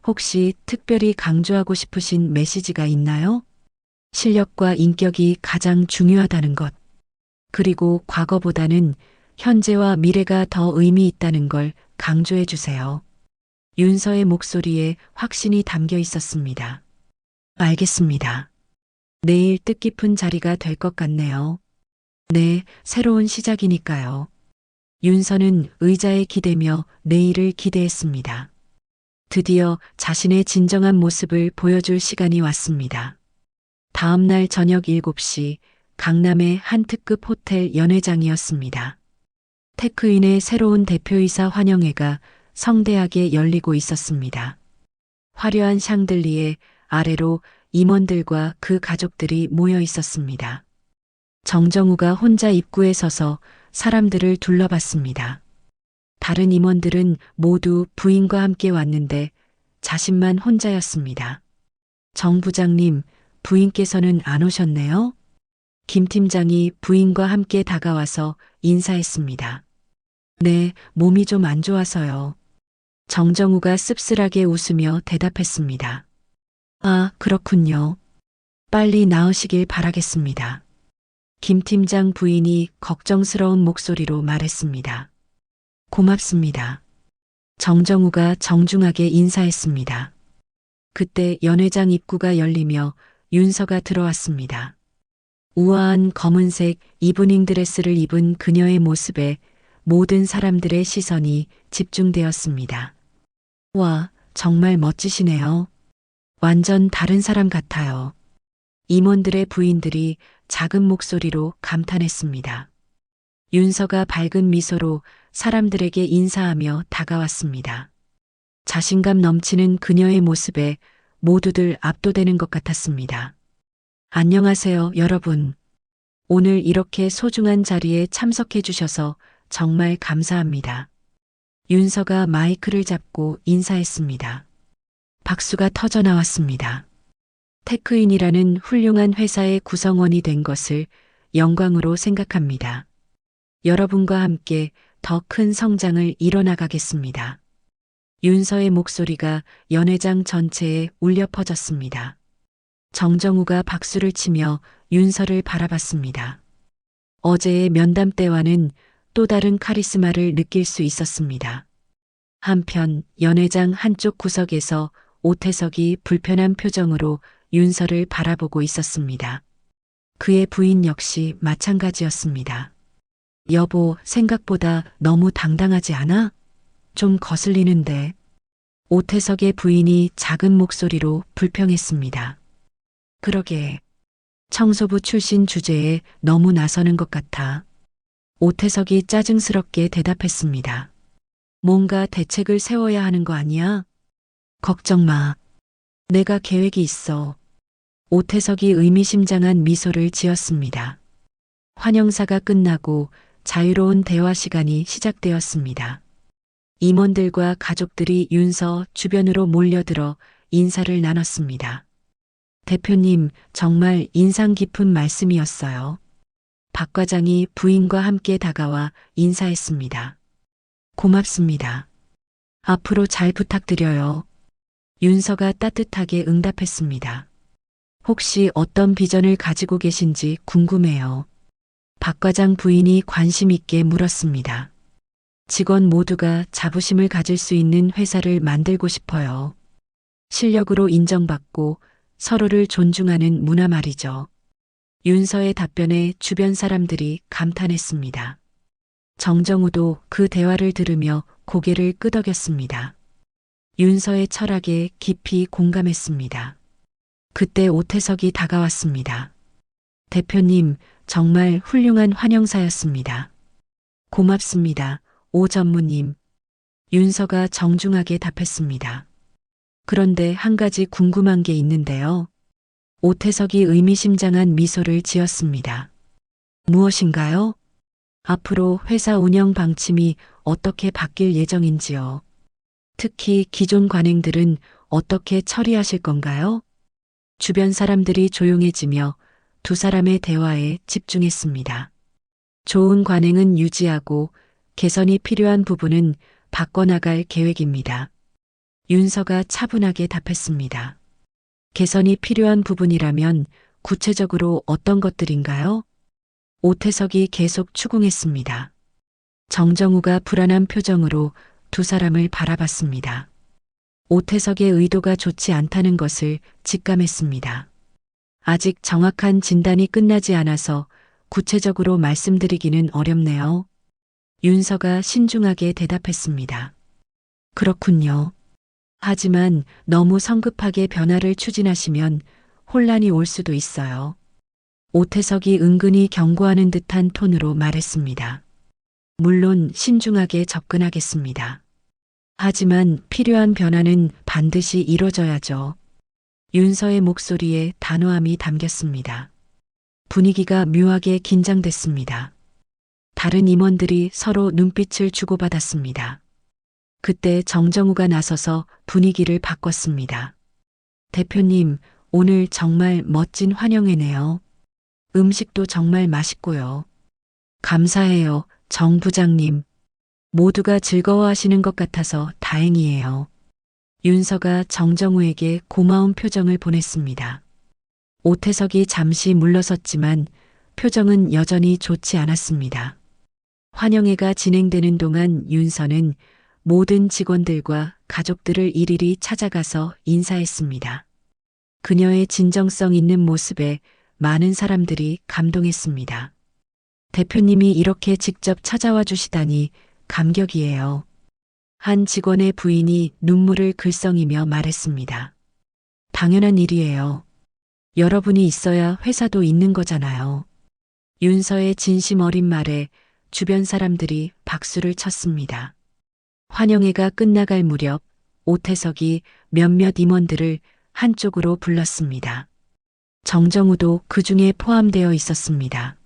혹시 특별히 강조하고 싶으신 메시지가 있나요? 실력과 인격이 가장 중요하다는 것. 그리고 과거보다는 현재와 미래가 더 의미 있다는 걸 강조해 주세요. 윤서의 목소리에 확신이 담겨 있었습니다. 알겠습니다. 내일 뜻깊은 자리가 될 것 같네요. 네, 새로운 시작이니까요. 윤서는 의자에 기대며 내일을 기대했습니다. 드디어 자신의 진정한 모습을 보여줄 시간이 왔습니다. 다음 날 저녁 7시 강남의 한 특급 호텔 연회장이었습니다. 테크인의 새로운 대표이사 환영회가 성대하게 열리고 있었습니다. 화려한 샹들리에 아래로 임원들과 그 가족들이 모여 있었습니다. 정정우가 혼자 입구에 서서 사람들을 둘러봤습니다. 다른 임원들은 모두 부인과 함께 왔는데 자신만 혼자였습니다. 정 부장님, 부인께서는 안 오셨네요? 김 팀장이 부인과 함께 다가와서 인사했습니다. 네, 몸이 좀 안 좋아서요. 정정우가 씁쓸하게 웃으며 대답했습니다. 아, 그렇군요. 빨리 나으시길 바라겠습니다. 김 팀장 부인이 걱정스러운 목소리로 말했습니다. 고맙습니다. 정정우가 정중하게 인사했습니다. 그때 연회장 입구가 열리며 윤서가 들어왔습니다. 우아한 검은색 이브닝 드레스를 입은 그녀의 모습에 모든 사람들의 시선이 집중되었습니다. 와, 정말 멋지시네요. 완전 다른 사람 같아요. 임원들의 부인들이 작은 목소리로 감탄했습니다. 윤서가 밝은 미소로 사람들에게 인사하며 다가왔습니다. 자신감 넘치는 그녀의 모습에 모두들 압도되는 것 같았습니다. 안녕하세요, 여러분. 오늘 이렇게 소중한 자리에 참석해 주셔서 정말 감사합니다. 윤서가 마이크를 잡고 인사했습니다. 박수가 터져 나왔습니다. 테크인이라는 훌륭한 회사의 구성원이 된 것을 영광으로 생각합니다. 여러분과 함께 더 큰 성장을 이뤄나가겠습니다. 윤서의 목소리가 연회장 전체에 울려 퍼졌습니다. 정정우가 박수를 치며 윤서를 바라봤습니다. 어제의 면담 때와는 또 다른 카리스마를 느낄 수 있었습니다. 한편 연회장 한쪽 구석에서 오태석이 불편한 표정으로 윤서를 바라보고 있었습니다. 그의 부인 역시 마찬가지였습니다. 여보, 생각보다 너무 당당하지 않아? 좀 거슬리는데. 오태석의 부인이 작은 목소리로 불평했습니다. 그러게. 청소부 출신 주제에 너무 나서는 것 같아. 오태석이 짜증스럽게 대답했습니다. 뭔가 대책을 세워야 하는 거 아니야? 걱정 마. 내가 계획이 있어. 오태석이 의미심장한 미소를 지었습니다. 환영사가 끝나고 자유로운 대화 시간이 시작되었습니다. 임원들과 가족들이 윤서 주변으로 몰려들어 인사를 나눴습니다. 대표님, 정말 인상 깊은 말씀이었어요. 박 과장이 부인과 함께 다가와 인사했습니다. 고맙습니다. 앞으로 잘 부탁드려요. 윤서가 따뜻하게 응답했습니다. 혹시 어떤 비전을 가지고 계신지 궁금해요. 박 과장 부인이 관심 있게 물었습니다. 직원 모두가 자부심을 가질 수 있는 회사를 만들고 싶어요. 실력으로 인정받고 서로를 존중하는 문화 말이죠. 윤서의 답변에 주변 사람들이 감탄했습니다. 정정우도 그 대화를 들으며 고개를 끄덕였습니다. 윤서의 철학에 깊이 공감했습니다. 그때 오태석이 다가왔습니다. 대표님, 정말 훌륭한 환영사였습니다. 고맙습니다, 오 전무님. 윤서가 정중하게 답했습니다. 그런데 한 가지 궁금한 게 있는데요. 오태석이 의미심장한 미소를 지었습니다. 무엇인가요? 앞으로 회사 운영 방침이 어떻게 바뀔 예정인지요. 특히 기존 관행들은 어떻게 처리하실 건가요? 주변 사람들이 조용해지며 두 사람의 대화에 집중했습니다. 좋은 관행은 유지하고 개선이 필요한 부분은 바꿔나갈 계획입니다. 윤서가 차분하게 답했습니다. 개선이 필요한 부분이라면 구체적으로 어떤 것들인가요? 오태석이 계속 추궁했습니다. 정정우가 불안한 표정으로 두 사람을 바라봤습니다. 오태석의 의도가 좋지 않다는 것을 직감했습니다. 아직 정확한 진단이 끝나지 않아서 구체적으로 말씀드리기는 어렵네요. 윤서가 신중하게 대답했습니다. 그렇군요. 하지만 너무 성급하게 변화를 추진하시면 혼란이 올 수도 있어요. 오태석이 은근히 경고하는 듯한 톤으로 말했습니다. 물론 신중하게 접근하겠습니다. 하지만 필요한 변화는 반드시 이뤄져야죠. 윤서의 목소리에 단호함이 담겼습니다. 분위기가 묘하게 긴장됐습니다. 다른 임원들이 서로 눈빛을 주고받았습니다. 그때 정정우가 나서서 분위기를 바꿨습니다. 대표님, 오늘 정말 멋진 환영회네요. 음식도 정말 맛있고요. 감사해요, 정 부장님. 모두가 즐거워하시는 것 같아서 다행이에요. 윤서가 정정우에게 고마운 표정을 보냈습니다. 오태석이 잠시 물러섰지만 표정은 여전히 좋지 않았습니다. 환영회가 진행되는 동안 윤서는 모든 직원들과 가족들을 일일이 찾아가서 인사했습니다. 그녀의 진정성 있는 모습에 많은 사람들이 감동했습니다. 대표님이 이렇게 직접 찾아와 주시다니 감격이에요. 한 직원의 부인이 눈물을 글썽이며 말했습니다. 당연한 일이에요. 여러분이 있어야 회사도 있는 거잖아요. 윤서의 진심 어린 말에 주변 사람들이 박수를 쳤습니다. 환영회가 끝나갈 무렵 오태석이 몇몇 임원들을 한쪽으로 불렀습니다. 정정우도 그 중에 포함되어 있었습니다.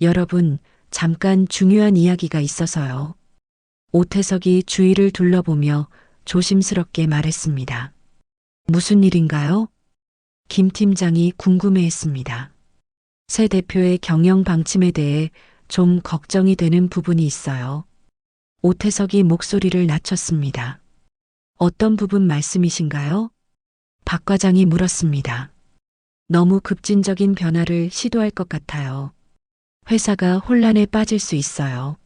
여러분, 잠깐 중요한 이야기가 있어서요. 오태석이 주위를 둘러보며 조심스럽게 말했습니다. 무슨 일인가요? 김 팀장이 궁금해했습니다. 새 대표의 경영 방침에 대해 좀 걱정이 되는 부분이 있어요. 오태석이 목소리를 낮췄습니다. 어떤 부분 말씀이신가요? 박 과장이 물었습니다. 너무 급진적인 변화를 시도할 것 같아요. 회사가 혼란에 빠질 수 있어요.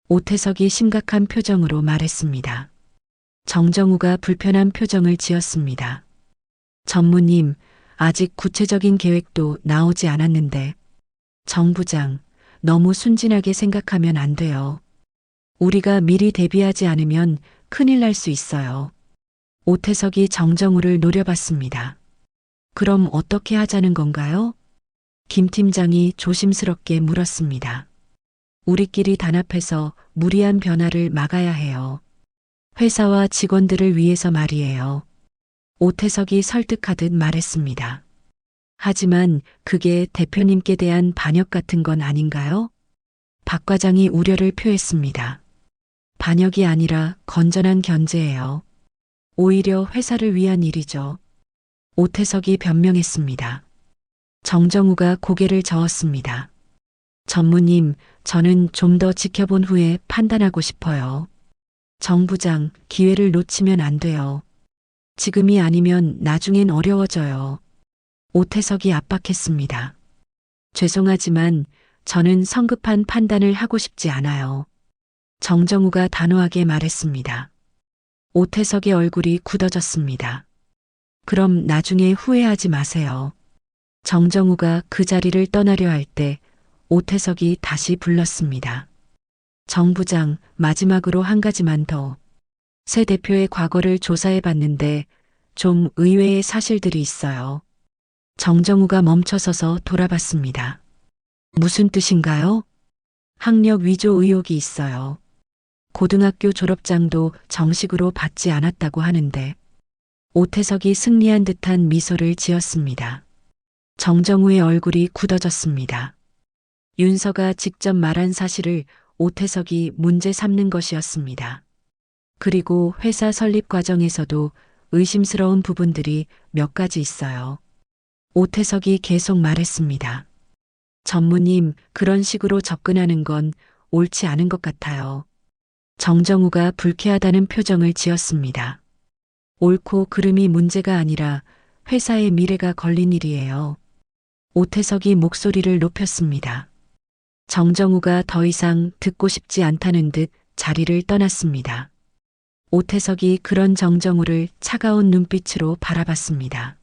오태석이 심각한 표정으로 말했습니다. 정정우가 불편한 표정을 지었습니다. 전무님, 아직 구체적인 계획도 나오지 않았는데. 정 부장, 너무 순진하게 생각하면 안 돼요. 우리가 미리 대비하지 않으면 큰일 날 수 있어요. 오태석이 정정우를 노려봤습니다. 그럼 어떻게 하자는 건가요? 김 팀장이 조심스럽게 물었습니다. 우리끼리 단합해서 무리한 변화를 막아야 해요. 회사와 직원들을 위해서 말이에요. 오태석이 설득하듯 말했습니다. 하지만 그게 대표님께 대한 반역 같은 건 아닌가요? 박 과장이 우려를 표했습니다. 반역이 아니라 건전한 견제예요. 오히려 회사를 위한 일이죠. 오태석이 변명했습니다. 정정우가 고개를 저었습니다. 전무님, 저는 좀 더 지켜본 후에 판단하고 싶어요. 정 부장, 기회를 놓치면 안 돼요. 지금이 아니면 나중엔 어려워져요. 오태석이 압박했습니다. 죄송하지만 저는 성급한 판단을 하고 싶지 않아요. 정정우가 단호하게 말했습니다. 오태석의 얼굴이 굳어졌습니다. 그럼 나중에 후회하지 마세요. 정정우가 그 자리를 떠나려 할 때 오태석이 다시 불렀습니다. 정 부장, 마지막으로 한 가지만 더. 새 대표의 과거를 조사해 봤는데 좀 의외의 사실들이 있어요. 정정우가 멈춰서서 돌아봤습니다. 무슨 뜻인가요? 학력 위조 의혹이 있어요. 고등학교 졸업장도 정식으로 받지 않았다고 하는데. 오태석이 승리한 듯한 미소를 지었습니다. 정정우의 얼굴이 굳어졌습니다. 윤서가 직접 말한 사실을 오태석이 문제 삼는 것이었습니다. 그리고 회사 설립 과정에서도 의심스러운 부분들이 몇 가지 있어요. 오태석이 계속 말했습니다. 전무님, 그런 식으로 접근하는 건 옳지 않은 것 같아요. 정정우가 불쾌하다는 표정을 지었습니다. 옳고 그름이 문제가 아니라 회사의 미래가 걸린 일이에요. 오태석이 목소리를 높였습니다. 정정우가 더 이상 듣고 싶지 않다는 듯 자리를 떠났습니다. 오태석이 그런 정정우를 차가운 눈빛으로 바라봤습니다.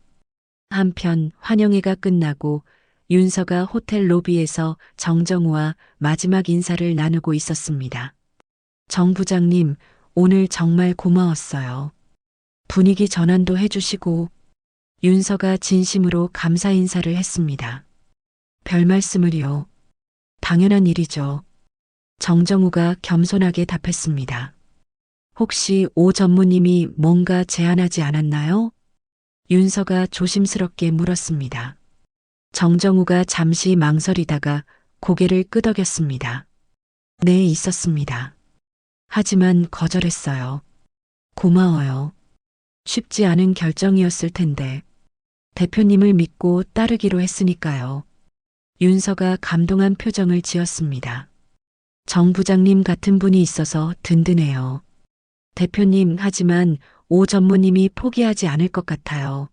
한편 환영회가 끝나고 윤서가 호텔 로비에서 정정우와 마지막 인사를 나누고 있었습니다. 정 부장님, 오늘 정말 고마웠어요. 분위기 전환도 해주시고. 윤서가 진심으로 감사 인사를 했습니다. 별 말씀을요. 당연한 일이죠. 정정우가 겸손하게 답했습니다. 혹시 오 전무님이 뭔가 제안하지 않았나요? 윤서가 조심스럽게 물었습니다. 정정우가 잠시 망설이다가 고개를 끄덕였습니다. 네, 있었습니다. 하지만 거절했어요. 고마워요. 쉽지 않은 결정이었을 텐데. 대표님을 믿고 따르기로 했으니까요. 윤서가 감동한 표정을 지었습니다. 정 부장님 같은 분이 있어서 든든해요. 대표님, 하지만 오 전무님이 포기하지 않을 것 같아요.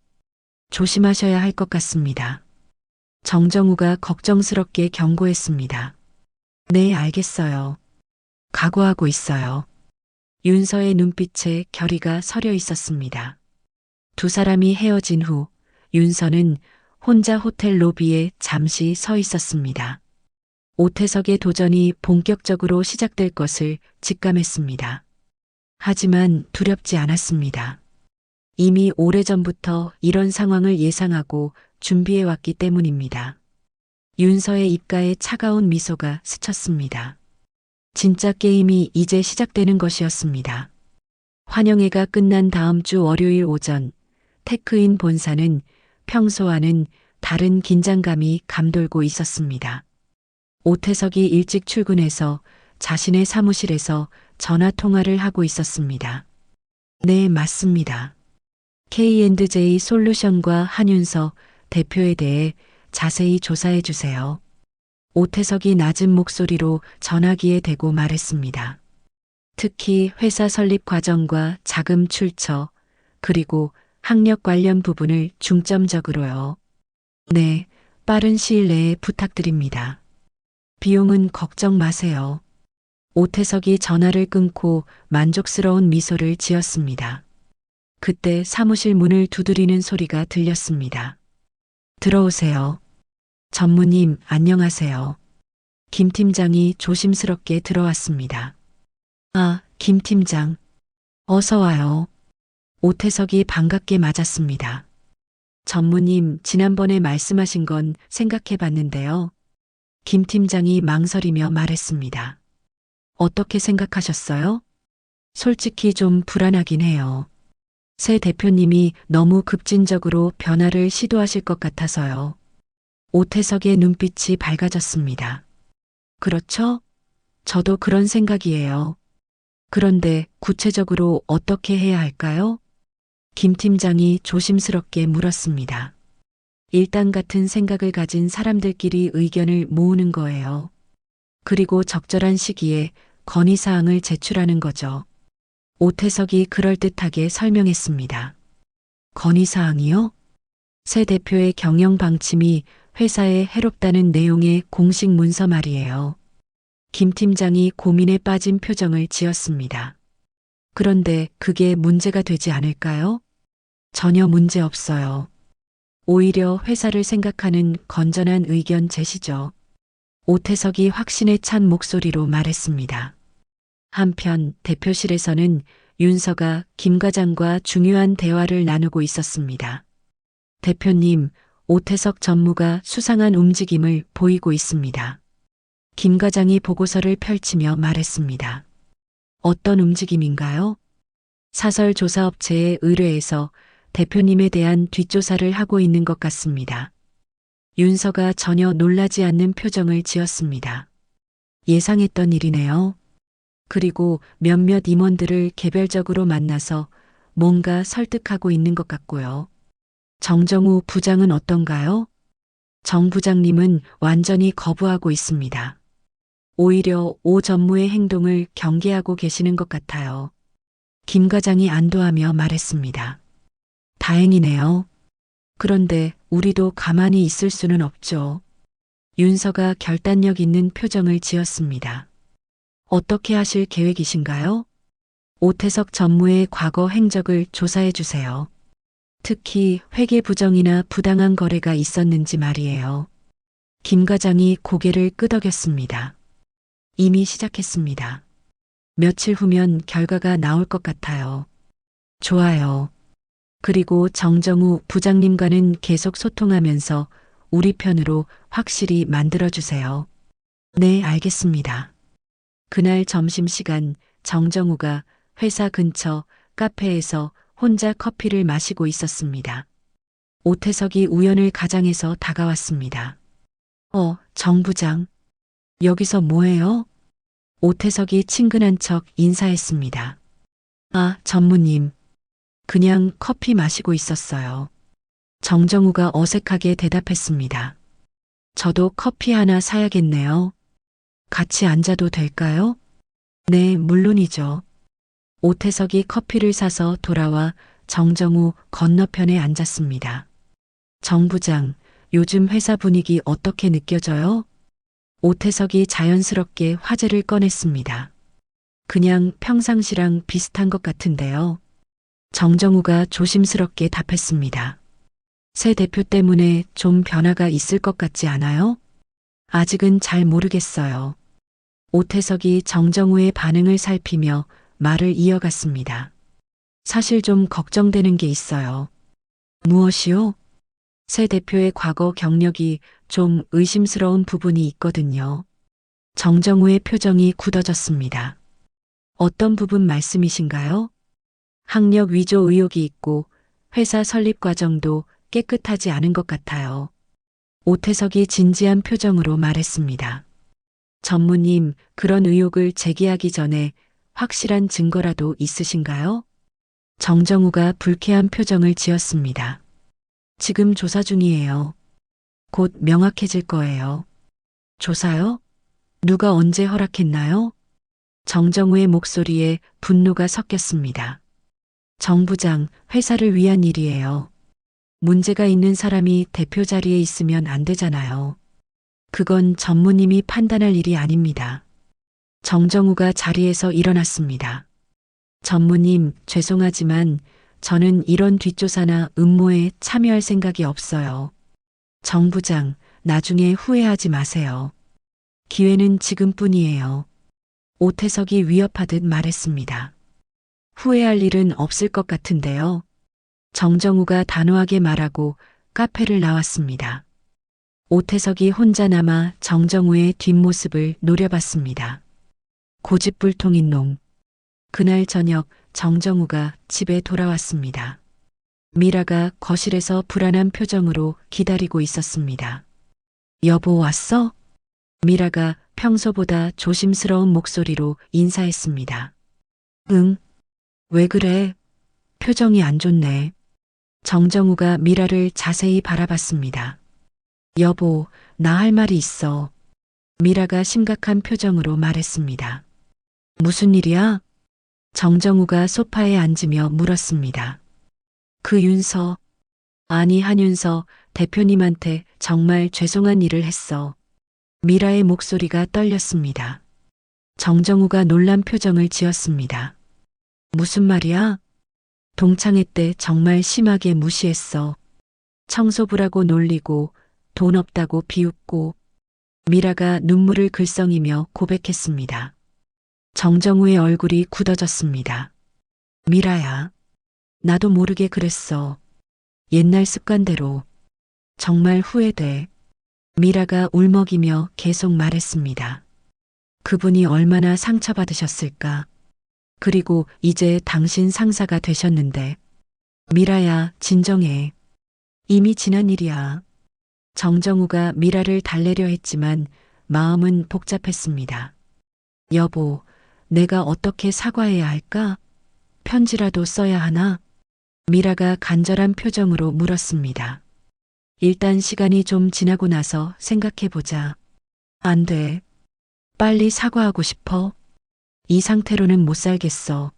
조심하셔야 할 것 같습니다. 정정우가 걱정스럽게 경고했습니다. 네, 알겠어요. 각오하고 있어요. 윤서의 눈빛에 결의가 서려 있었습니다. 두 사람이 헤어진 후 윤서는 혼자 호텔 로비에 잠시 서 있었습니다. 오태석의 도전이 본격적으로 시작될 것을 직감했습니다. 하지만 두렵지 않았습니다. 이미 오래전부터 이런 상황을 예상하고 준비해왔기 때문입니다. 윤서의 입가에 차가운 미소가 스쳤습니다. 진짜 게임이 이제 시작되는 것이었습니다. 환영회가 끝난 다음 주 월요일 오전, 테크인 본사는 평소와는 다른 긴장감이 감돌고 있었습니다. 오태석이 일찍 출근해서 자신의 사무실에서 전화 통화를 하고 있었습니다. 네, 맞습니다. K&J 솔루션과 한윤서 대표에 대해 자세히 조사해 주세요. 오태석이 낮은 목소리로 전화기에 대고 말했습니다. 특히 회사 설립 과정과 자금 출처, 그리고 학력 관련 부분을 중점적으로요. 네, 빠른 시일 내에 부탁드립니다. 비용은 걱정 마세요. 오태석이 전화를 끊고 만족스러운 미소를 지었습니다. 그때 사무실 문을 두드리는 소리가 들렸습니다. 들어오세요. 전무님, 안녕하세요. 김 팀장이 조심스럽게 들어왔습니다. 아, 김 팀장. 어서 와요. 오태석이 반갑게 맞았습니다. 전무님, 지난번에 말씀하신 건 생각해 봤는데요. 김 팀장이 망설이며 말했습니다. 어떻게 생각하셨어요? 솔직히 좀 불안하긴 해요. 새 대표님이 너무 급진적으로 변화를 시도하실 것 같아서요. 오태석의 눈빛이 밝아졌습니다. 그렇죠? 저도 그런 생각이에요. 그런데 구체적으로 어떻게 해야 할까요? 김 팀장이 조심스럽게 물었습니다. 일단 같은 생각을 가진 사람들끼리 의견을 모으는 거예요. 그리고 적절한 시기에 건의사항을 제출하는 거죠. 오태석이 그럴듯하게 설명했습니다. 건의사항이요? 새 대표의 경영 방침이 회사에 해롭다는 내용의 공식 문서 말이에요. 김 팀장이 고민에 빠진 표정을 지었습니다. 그런데 그게 문제가 되지 않을까요? 전혀 문제 없어요. 오히려 회사를 생각하는 건전한 의견 제시죠. 오태석이 확신에 찬 목소리로 말했습니다. 한편 대표실에서는 윤서가 김 과장과 중요한 대화를 나누고 있었습니다. 대표님, 오태석 전무가 수상한 움직임을 보이고 있습니다. 김 과장이 보고서를 펼치며 말했습니다. 어떤 움직임인가요? 사설 조사업체에 의뢰해서 대표님에 대한 뒷조사를 하고 있는 것 같습니다. 윤서가 전혀 놀라지 않는 표정을 지었습니다. 예상했던 일이네요. 그리고 몇몇 임원들을 개별적으로 만나서 뭔가 설득하고 있는 것 같고요. 정정우 부장은 어떤가요? 정 부장님은 완전히 거부하고 있습니다. 오히려 오 전무의 행동을 경계하고 계시는 것 같아요. 김 과장이 안도하며 말했습니다. 다행이네요. 그런데 우리도 가만히 있을 수는 없죠. 윤서가 결단력 있는 표정을 지었습니다. 어떻게 하실 계획이신가요? 오태석 전무의 과거 행적을 조사해 주세요. 특히 회계 부정이나 부당한 거래가 있었는지 말이에요. 김 과장이 고개를 끄덕였습니다. 이미 시작했습니다. 며칠 후면 결과가 나올 것 같아요. 좋아요. 그리고 정정우 부장님과는 계속 소통하면서 우리 편으로 확실히 만들어주세요. 네, 알겠습니다. 그날 점심시간 정정우가 회사 근처 카페에서 혼자 커피를 마시고 있었습니다. 오태석이 우연을 가장해서 다가왔습니다. 정 부장. 여기서 뭐해요? 오태석이 친근한 척 인사했습니다. 아, 전무님. 그냥 커피 마시고 있었어요. 정정우가 어색하게 대답했습니다. 저도 커피 하나 사야겠네요. 같이 앉아도 될까요? 네, 물론이죠. 오태석이 커피를 사서 돌아와 정정우 건너편에 앉았습니다. 정 부장, 요즘 회사 분위기 어떻게 느껴져요? 오태석이 자연스럽게 화제를 꺼냈습니다. 그냥 평상시랑 비슷한 것 같은데요. 정정우가 조심스럽게 답했습니다. 새 대표 때문에 좀 변화가 있을 것 같지 않아요? 아직은 잘 모르겠어요. 오태석이 정정우의 반응을 살피며 말을 이어갔습니다. 사실 좀 걱정되는 게 있어요. 무엇이요? 새 대표의 과거 경력이 좀 의심스러운 부분이 있거든요. 정정우의 표정이 굳어졌습니다. 어떤 부분 말씀이신가요? 학력 위조 의혹이 있고 회사 설립 과정도 깨끗하지 않은 것 같아요. 오태석이 진지한 표정으로 말했습니다. 전무님, 그런 의혹을 제기하기 전에 확실한 증거라도 있으신가요? 정정우가 불쾌한 표정을 지었습니다. 지금 조사 중이에요. 곧 명확해질 거예요. 조사요? 누가 언제 허락했나요? 정정우의 목소리에 분노가 섞였습니다. 정 부장, 회사를 위한 일이에요. 문제가 있는 사람이 대표 자리에 있으면 안 되잖아요. 그건 전무님이 판단할 일이 아닙니다. 정정우가 자리에서 일어났습니다. 전무님, 죄송하지만 저는 이런 뒷조사나 음모에 참여할 생각이 없어요. 정 부장, 나중에 후회하지 마세요. 기회는 지금뿐이에요. 오태석이 위협하듯 말했습니다. 후회할 일은 없을 것 같은데요. 정정우가 단호하게 말하고 카페를 나왔습니다. 오태석이 혼자 남아 정정우의 뒷모습을 노려봤습니다. 고집불통인 놈. 그날 저녁 정정우가 집에 돌아왔습니다. 미라가 거실에서 불안한 표정으로 기다리고 있었습니다. 여보 왔어? 미라가 평소보다 조심스러운 목소리로 인사했습니다. 응. 왜 그래? 표정이 안 좋네. 정정우가 미라를 자세히 바라봤습니다. 여보, 나 할 말이 있어. 미라가 심각한 표정으로 말했습니다. 무슨 일이야? 정정우가 소파에 앉으며 물었습니다. 그 윤서, 아니 한윤서 대표님한테 정말 죄송한 일을 했어. 미라의 목소리가 떨렸습니다. 정정우가 놀란 표정을 지었습니다. 무슨 말이야? 동창회 때 정말 심하게 무시했어. 청소부라고 놀리고 돈 없다고 비웃고. 미라가 눈물을 글썽이며 고백했습니다. 정정우의 얼굴이 굳어졌습니다. 미라야, 나도 모르게 그랬어. 옛날 습관대로. 정말 후회돼. 미라가 울먹이며 계속 말했습니다. 그분이 얼마나 상처받으셨을까. 그리고 이제 당신 상사가 되셨는데. 미라야, 진정해. 이미 지난 일이야. 정정우가 미라를 달래려 했지만 마음은 복잡했습니다. 여보, 내가 어떻게 사과해야 할까? 편지라도 써야 하나? 미라가 간절한 표정으로 물었습니다. 일단 시간이 좀 지나고 나서 생각해보자. 안 돼. 빨리 사과하고 싶어. 이 상태로는 못 살겠어.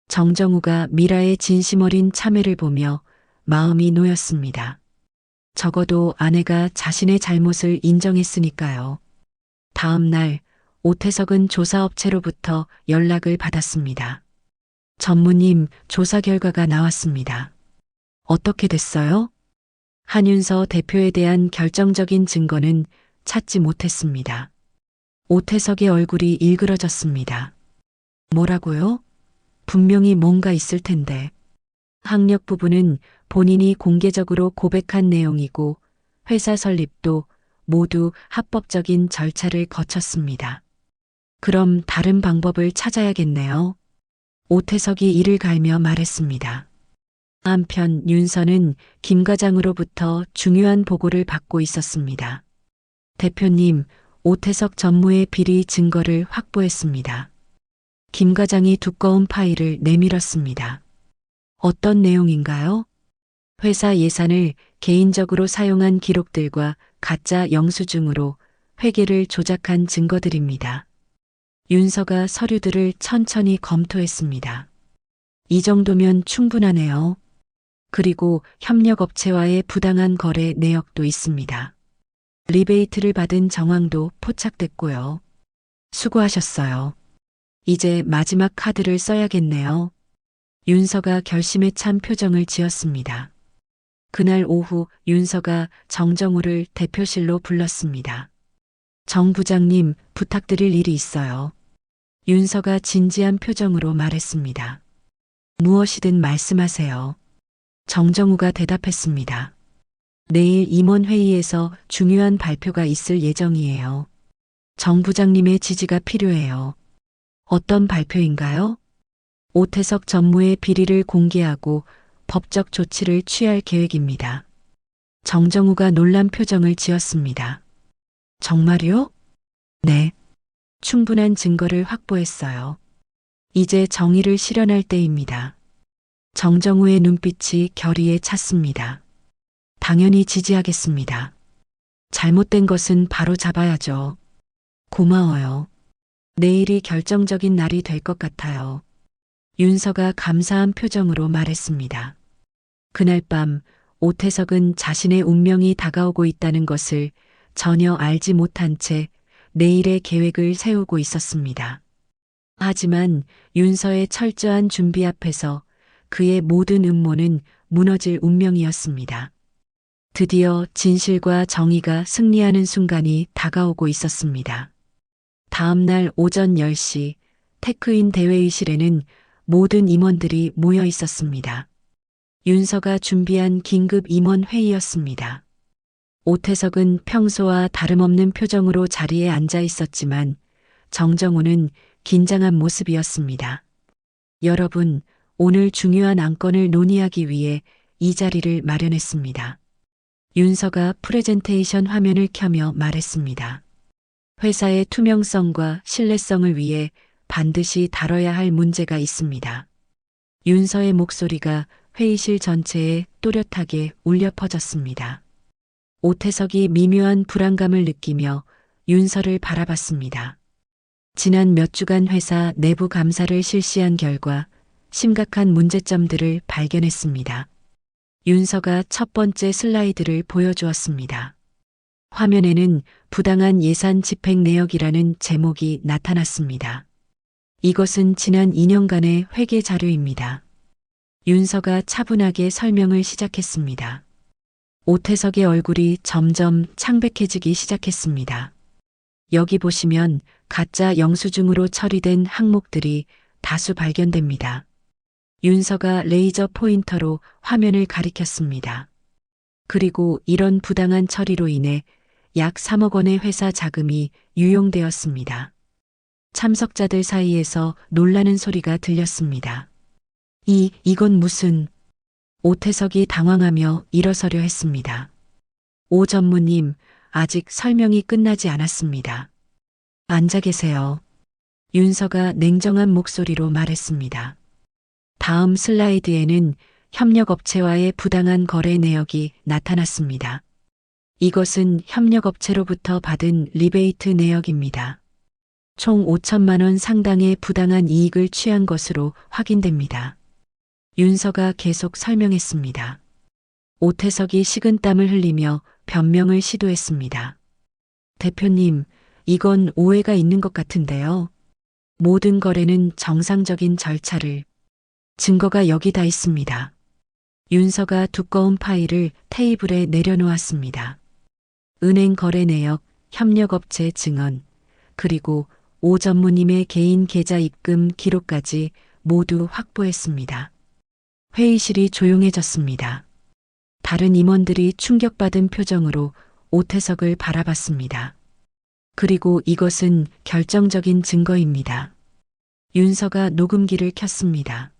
정정우가 미라의 진심 어린 참회를 보며 마음이 놓였습니다. 적어도 아내가 자신의 잘못을 인정했으니까요. 다음 날 오태석은 조사업체로부터 연락을 받았습니다. 전무님, 조사 결과가 나왔습니다. 어떻게 됐어요? 한윤서 대표에 대한 결정적인 증거는 찾지 못했습니다. 오태석의 얼굴이 일그러졌습니다. 뭐라고요? 분명히 뭔가 있을 텐데. 학력 부분은 본인이 공개적으로 고백한 내용이고 회사 설립도 모두 합법적인 절차를 거쳤습니다. 그럼 다른 방법을 찾아야겠네요. 오태석이 이를 갈며 말했습니다. 한편 윤서는 김 과장으로부터 중요한 보고를 받고 있었습니다. 대표님, 오태석 전무의 비리 증거를 확보했습니다. 김 과장이 두꺼운 파일을 내밀었습니다. 어떤 내용인가요? 회사 예산을 개인적으로 사용한 기록들과 가짜 영수증으로 회계를 조작한 증거들입니다. 윤서가 서류들을 천천히 검토했습니다. 이 정도면 충분하네요. 그리고 협력업체와의 부당한 거래 내역도 있습니다. 리베이트를 받은 정황도 포착됐고요. 수고하셨어요. 이제 마지막 카드를 써야겠네요. 윤서가 결심에 찬 표정을 지었습니다. 그날 오후 윤서가 정정우를 대표실로 불렀습니다. 정 부장님, 부탁드릴 일이 있어요. 윤서가 진지한 표정으로 말했습니다. 무엇이든 말씀하세요. 정정우가 대답했습니다. 내일 임원회의에서 중요한 발표가 있을 예정이에요. 정 부장님의 지지가 필요해요. 어떤 발표인가요? 오태석 전무의 비리를 공개하고 법적 조치를 취할 계획입니다. 정정우가 놀란 표정을 지었습니다. 정말요? 네. 충분한 증거를 확보했어요. 이제 정의를 실현할 때입니다. 정정우의 눈빛이 결의에 찼습니다. 당연히 지지하겠습니다. 잘못된 것은 바로 잡아야죠. 고마워요. 내일이 결정적인 날이 될 것 같아요. 윤서가 감사한 표정으로 말했습니다. 그날 밤 오태석은 자신의 운명이 다가오고 있다는 것을 전혀 알지 못한 채 내일의 계획을 세우고 있었습니다. 하지만 윤서의 철저한 준비 앞에서 그의 모든 음모는 무너질 운명이었습니다. 드디어 진실과 정의가 승리하는 순간이 다가오고 있었습니다. 다음 날 오전 10시 테크인 대회의실에는 모든 임원들이 모여 있었습니다. 윤서가 준비한 긴급 임원 회의였습니다. 오태석은 평소와 다름없는 표정으로 자리에 앉아 있었지만 정정우는 긴장한 모습이었습니다. 여러분, 오늘 중요한 안건을 논의하기 위해 이 자리를 마련했습니다. 윤서가 프레젠테이션 화면을 켜며 말했습니다. 회사의 투명성과 신뢰성을 위해 반드시 다뤄야 할 문제가 있습니다. 윤서의 목소리가 회의실 전체에 또렷하게 울려 퍼졌습니다. 오태석이 미묘한 불안감을 느끼며 윤서를 바라봤습니다. 지난 몇 주간 회사 내부 감사를 실시한 결과 심각한 문제점들을 발견했습니다. 윤서가 첫 번째 슬라이드를 보여주었습니다. 화면에는 부당한 예산 집행 내역이라는 제목이 나타났습니다. 이것은 지난 2년간의 회계 자료입니다. 윤서가 차분하게 설명을 시작했습니다. 오태석의 얼굴이 점점 창백해지기 시작했습니다. 여기 보시면 가짜 영수증으로 처리된 항목들이 다수 발견됩니다. 윤서가 레이저 포인터로 화면을 가리켰습니다. 그리고 이런 부당한 처리로 인해 약 3억 원의 회사 자금이 유용되었습니다. 참석자들 사이에서 놀라는 소리가 들렸습니다. 이건 무슨... 오태석이 당황하며 일어서려 했습니다. 오 전무님, 아직 설명이 끝나지 않았습니다. 앉아 계세요. 윤서가 냉정한 목소리로 말했습니다. 다음 슬라이드에는 협력업체와의 부당한 거래 내역이 나타났습니다. 이것은 협력업체로부터 받은 리베이트 내역입니다. 총 5천만 원 상당의 부당한 이익을 취한 것으로 확인됩니다. 윤서가 계속 설명했습니다. 오태석이 식은땀을 흘리며 변명을 시도했습니다. 대표님, 이건 오해가 있는 것 같은데요. 모든 거래는 정상적인 절차를... 증거가 여기 다 있습니다. 윤서가 두꺼운 파일을 테이블에 내려놓았습니다. 은행 거래 내역, 협력업체 증언, 그리고 오 전무님의 개인 계좌 입금 기록까지 모두 확보했습니다. 회의실이 조용해졌습니다. 다른 임원들이 충격받은 표정으로 오태석을 바라봤습니다. 그리고 이것은 결정적인 증거입니다. 윤서가 녹음기를 켰습니다.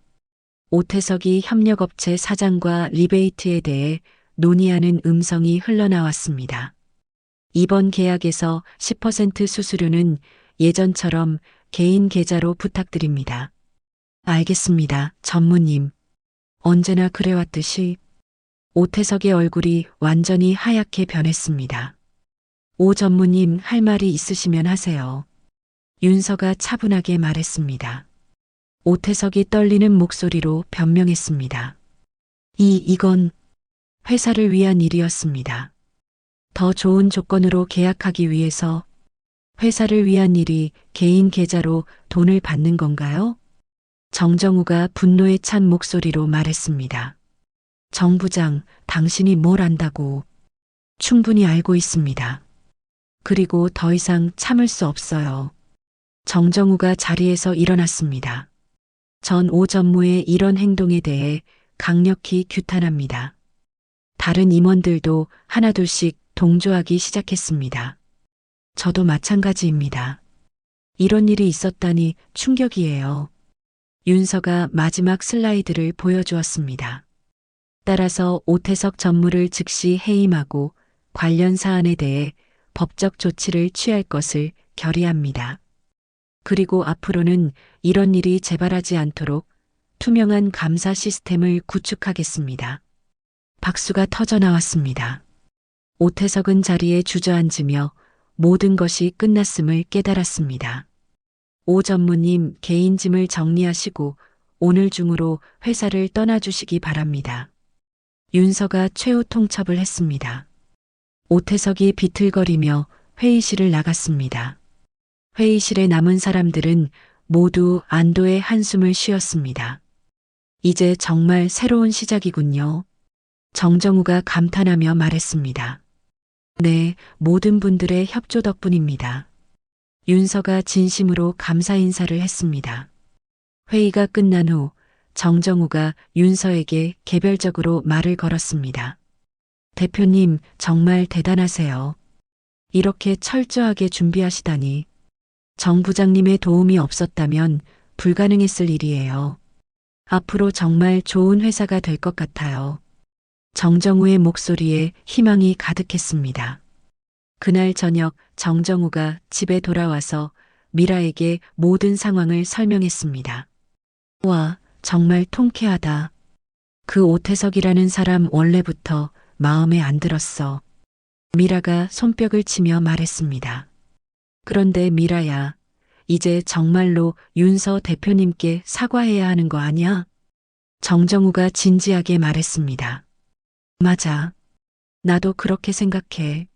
오태석이 협력업체 사장과 리베이트에 대해 논의하는 음성이 흘러나왔습니다. 이번 계약에서 10% 수수료는 예전처럼 개인 계좌로 부탁드립니다. 알겠습니다, 전무님. 언제나 그래왔듯이. 오태석의 얼굴이 완전히 하얗게 변했습니다. 오 전무님, 할 말이 있으시면 하세요. 윤서가 차분하게 말했습니다. 오태석이 떨리는 목소리로 변명했습니다. 이건 회사를 위한 일이었습니다. 더 좋은 조건으로 계약하기 위해서. 회사를 위한 일이 개인 계좌로 돈을 받는 건가요? 정정우가 분노에 찬 목소리로 말했습니다. 정 부장, 당신이 뭘 안다고. 충분히 알고 있습니다. 그리고 더 이상 참을 수 없어요. 정정우가 자리에서 일어났습니다. 전 오 전무의 이런 행동에 대해 강력히 규탄합니다. 다른 임원들도 하나둘씩 동조하기 시작했습니다. 저도 마찬가지입니다. 이런 일이 있었다니 충격이에요. 윤서가 마지막 슬라이드를 보여주었습니다. 따라서 오태석 전무를 즉시 해임하고 관련 사안에 대해 법적 조치를 취할 것을 결의합니다. 그리고 앞으로는 이런 일이 재발하지 않도록 투명한 감사 시스템을 구축하겠습니다. 박수가 터져 나왔습니다. 오태석은 자리에 주저앉으며 모든 것이 끝났음을 깨달았습니다. 오 전무님, 개인 짐을 정리하시고 오늘 중으로 회사를 떠나주시기 바랍니다. 윤서가 최후 통첩을 했습니다. 오태석이 비틀거리며 회의실을 나갔습니다. 회의실에 남은 사람들은 모두 안도의 한숨을 쉬었습니다. 이제 정말 새로운 시작이군요. 정정우가 감탄하며 말했습니다. 네, 모든 분들의 협조 덕분입니다. 윤서가 진심으로 감사 인사를 했습니다. 회의가 끝난 후 정정우가 윤서에게 개별적으로 말을 걸었습니다. 대표님, 정말 대단하세요. 이렇게 철저하게 준비하시다니. 정 부장님의 도움이 없었다면 불가능했을 일이에요. 앞으로 정말 좋은 회사가 될 것 같아요. 정정우의 목소리에 희망이 가득했습니다. 그날 저녁 정정우가 집에 돌아와서 미라에게 모든 상황을 설명했습니다. 와, 정말 통쾌하다. 그 오태석이라는 사람 원래부터 마음에 안 들었어. 미라가 손뼉을 치며 말했습니다. 그런데 미라야, 이제 정말로 윤서 대표님께 사과해야 하는 거 아니야? 정정우가 진지하게 말했습니다. 맞아. 나도 그렇게 생각해.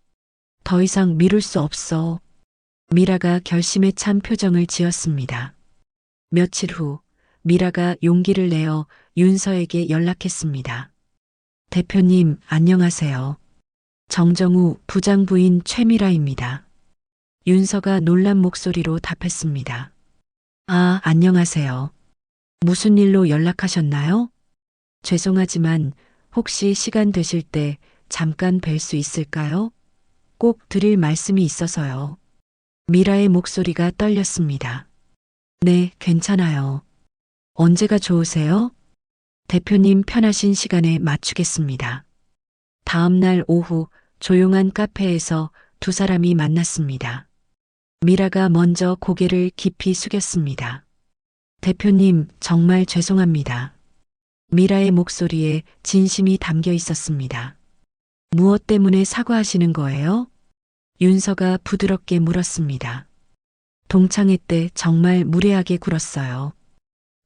더 이상 미룰 수 없어. 미라가 결심에 찬 표정을 지었습니다. 며칠 후 미라가 용기를 내어 윤서에게 연락했습니다. 대표님, 안녕하세요. 정정우 부장 부인 최미라입니다. 윤서가 놀란 목소리로 답했습니다. 아, 안녕하세요. 무슨 일로 연락하셨나요? 죄송하지만 혹시 시간 되실 때 잠깐 뵐 수 있을까요? 꼭 드릴 말씀이 있어서요. 미라의 목소리가 떨렸습니다. 네, 괜찮아요. 언제가 좋으세요? 대표님 편하신 시간에 맞추겠습니다. 다음 날 오후 조용한 카페에서 두 사람이 만났습니다. 미라가 먼저 고개를 깊이 숙였습니다. 대표님, 정말 죄송합니다. 미라의 목소리에 진심이 담겨 있었습니다. 무엇 때문에 사과하시는 거예요? 윤서가 부드럽게 물었습니다. 동창회 때 정말 무례하게 굴었어요.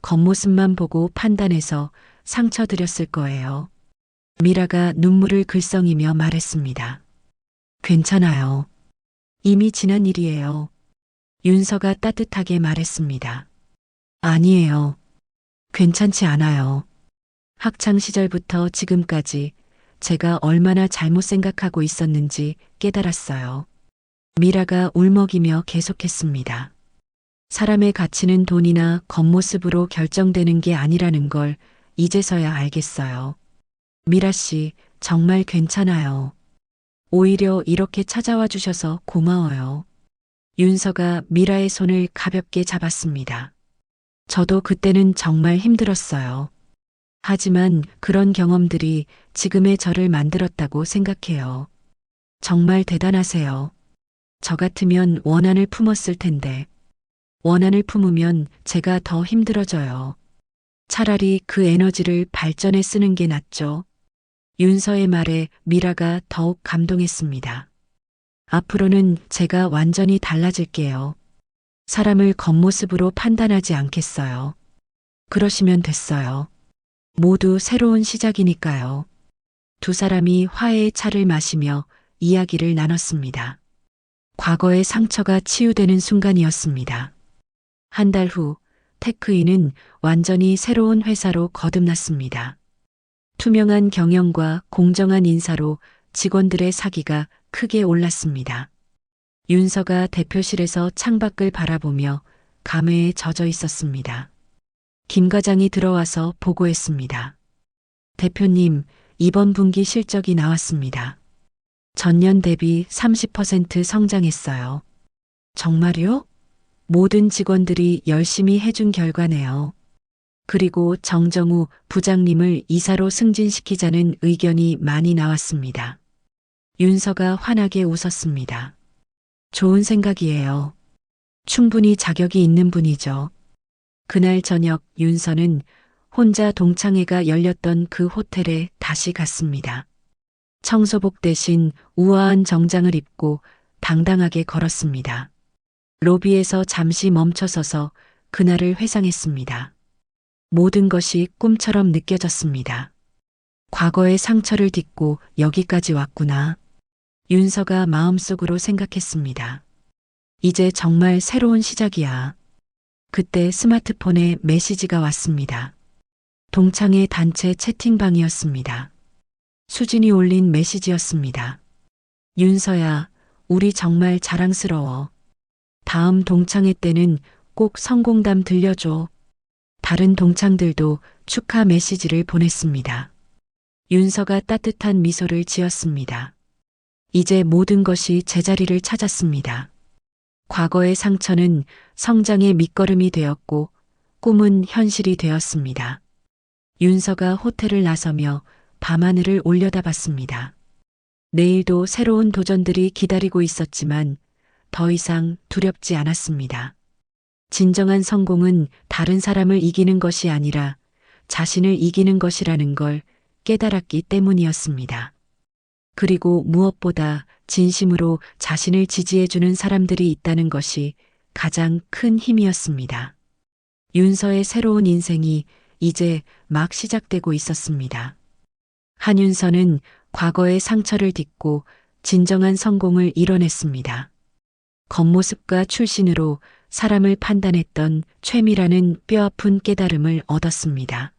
겉모습만 보고 판단해서 상처드렸을 거예요. 미라가 눈물을 글썽이며 말했습니다. 괜찮아요. 이미 지난 일이에요. 윤서가 따뜻하게 말했습니다. 아니에요. 괜찮지 않아요. 학창 시절부터 지금까지 제가 얼마나 잘못 생각하고 있었는지 깨달았어요. 미라가 울먹이며 계속했습니다. 사람의 가치는 돈이나 겉모습으로 결정되는 게 아니라는 걸 이제서야 알겠어요. 미라 씨, 정말 괜찮아요. 오히려 이렇게 찾아와 주셔서 고마워요. 윤서가 미라의 손을 가볍게 잡았습니다. 저도 그때는 정말 힘들었어요. 하지만 그런 경험들이 지금의 저를 만들었다고 생각해요. 정말 대단하세요. 저 같으면 원한을 품었을 텐데. 원한을 품으면 제가 더 힘들어져요. 차라리 그 에너지를 발전에 쓰는 게 낫죠. 윤서의 말에 미라가 더욱 감동했습니다. 앞으로는 제가 완전히 달라질게요. 사람을 겉모습으로 판단하지 않겠어요. 그러시면 됐어요. 모두 새로운 시작이니까요. 두 사람이 화해의 차를 마시며 이야기를 나눴습니다. 과거의 상처가 치유되는 순간이었습니다. 한 달 후, 테크인은 완전히 새로운 회사로 거듭났습니다. 투명한 경영과 공정한 인사로 직원들의 사기가 크게 올랐습니다. 윤서가 대표실에서 창밖을 바라보며 감회에 젖어 있었습니다. 김 과장이 들어와서 보고했습니다. 대표님, 이번 분기 실적이 나왔습니다. 전년 대비 30% 성장했어요. 정말요? 모든 직원들이 열심히 해준 결과네요. 그리고 정정우 부장님을 이사로 승진시키자는 의견이 많이 나왔습니다. 윤서가 환하게 웃었습니다. 좋은 생각이에요. 충분히 자격이 있는 분이죠. 그날 저녁 윤서는 혼자 동창회가 열렸던 그 호텔에 다시 갔습니다. 청소복 대신 우아한 정장을 입고 당당하게 걸었습니다. 로비에서 잠시 멈춰서서 그날을 회상했습니다. 모든 것이 꿈처럼 느껴졌습니다. 과거의 상처를 딛고 여기까지 왔구나. 윤서가 마음속으로 생각했습니다. 이제 정말 새로운 시작이야. 그때 스마트폰에 메시지가 왔습니다. 동창회 단체 채팅방이었습니다. 수진이 올린 메시지였습니다. 윤서야, 우리 정말 자랑스러워. 다음 동창회 때는 꼭 성공담 들려줘. 다른 동창들도 축하 메시지를 보냈습니다. 윤서가 따뜻한 미소를 지었습니다. 이제 모든 것이 제자리를 찾았습니다. 과거의 상처는 성장의 밑거름이 되었고 꿈은 현실이 되었습니다. 윤서가 호텔을 나서며 밤하늘을 올려다봤습니다. 내일도 새로운 도전들이 기다리고 있었지만 더 이상 두렵지 않았습니다. 진정한 성공은 다른 사람을 이기는 것이 아니라 자신을 이기는 것이라는 걸 깨달았기 때문이었습니다. 그리고 무엇보다 진심으로 자신을 지지해주는 사람들이 있다는 것이 가장 큰 힘이었습니다. 윤서의 새로운 인생이 이제 막 시작되고 있었습니다. 한윤서는 과거의 상처를 딛고 진정한 성공을 이뤄냈습니다. 겉모습과 출신으로 사람을 판단했던 최미라는 뼈아픈 깨달음을 얻었습니다.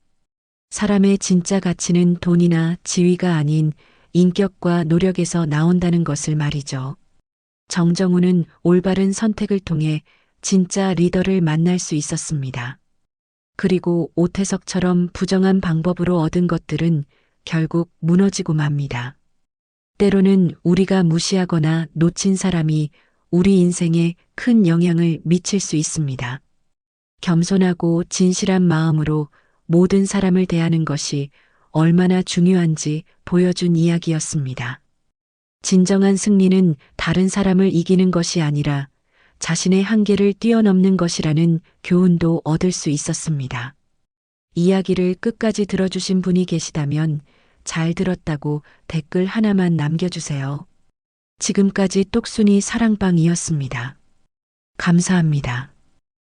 사람의 진짜 가치는 돈이나 지위가 아닌 인격과 노력에서 나온다는 것을 말이죠. 정정우는 올바른 선택을 통해 진짜 리더를 만날 수 있었습니다. 그리고 오태석처럼 부정한 방법으로 얻은 것들은 결국 무너지고 맙니다. 때로는 우리가 무시하거나 놓친 사람이 우리 인생에 큰 영향을 미칠 수 있습니다. 겸손하고 진실한 마음으로 모든 사람을 대하는 것이 얼마나 중요한지 보여준 이야기였습니다. 진정한 승리는 다른 사람을 이기는 것이 아니라 자신의 한계를 뛰어넘는 것이라는 교훈도 얻을 수 있었습니다. 이야기를 끝까지 들어주신 분이 계시다면 잘 들었다고 댓글 하나만 남겨주세요. 지금까지 똑순이 사랑방이었습니다. 감사합니다.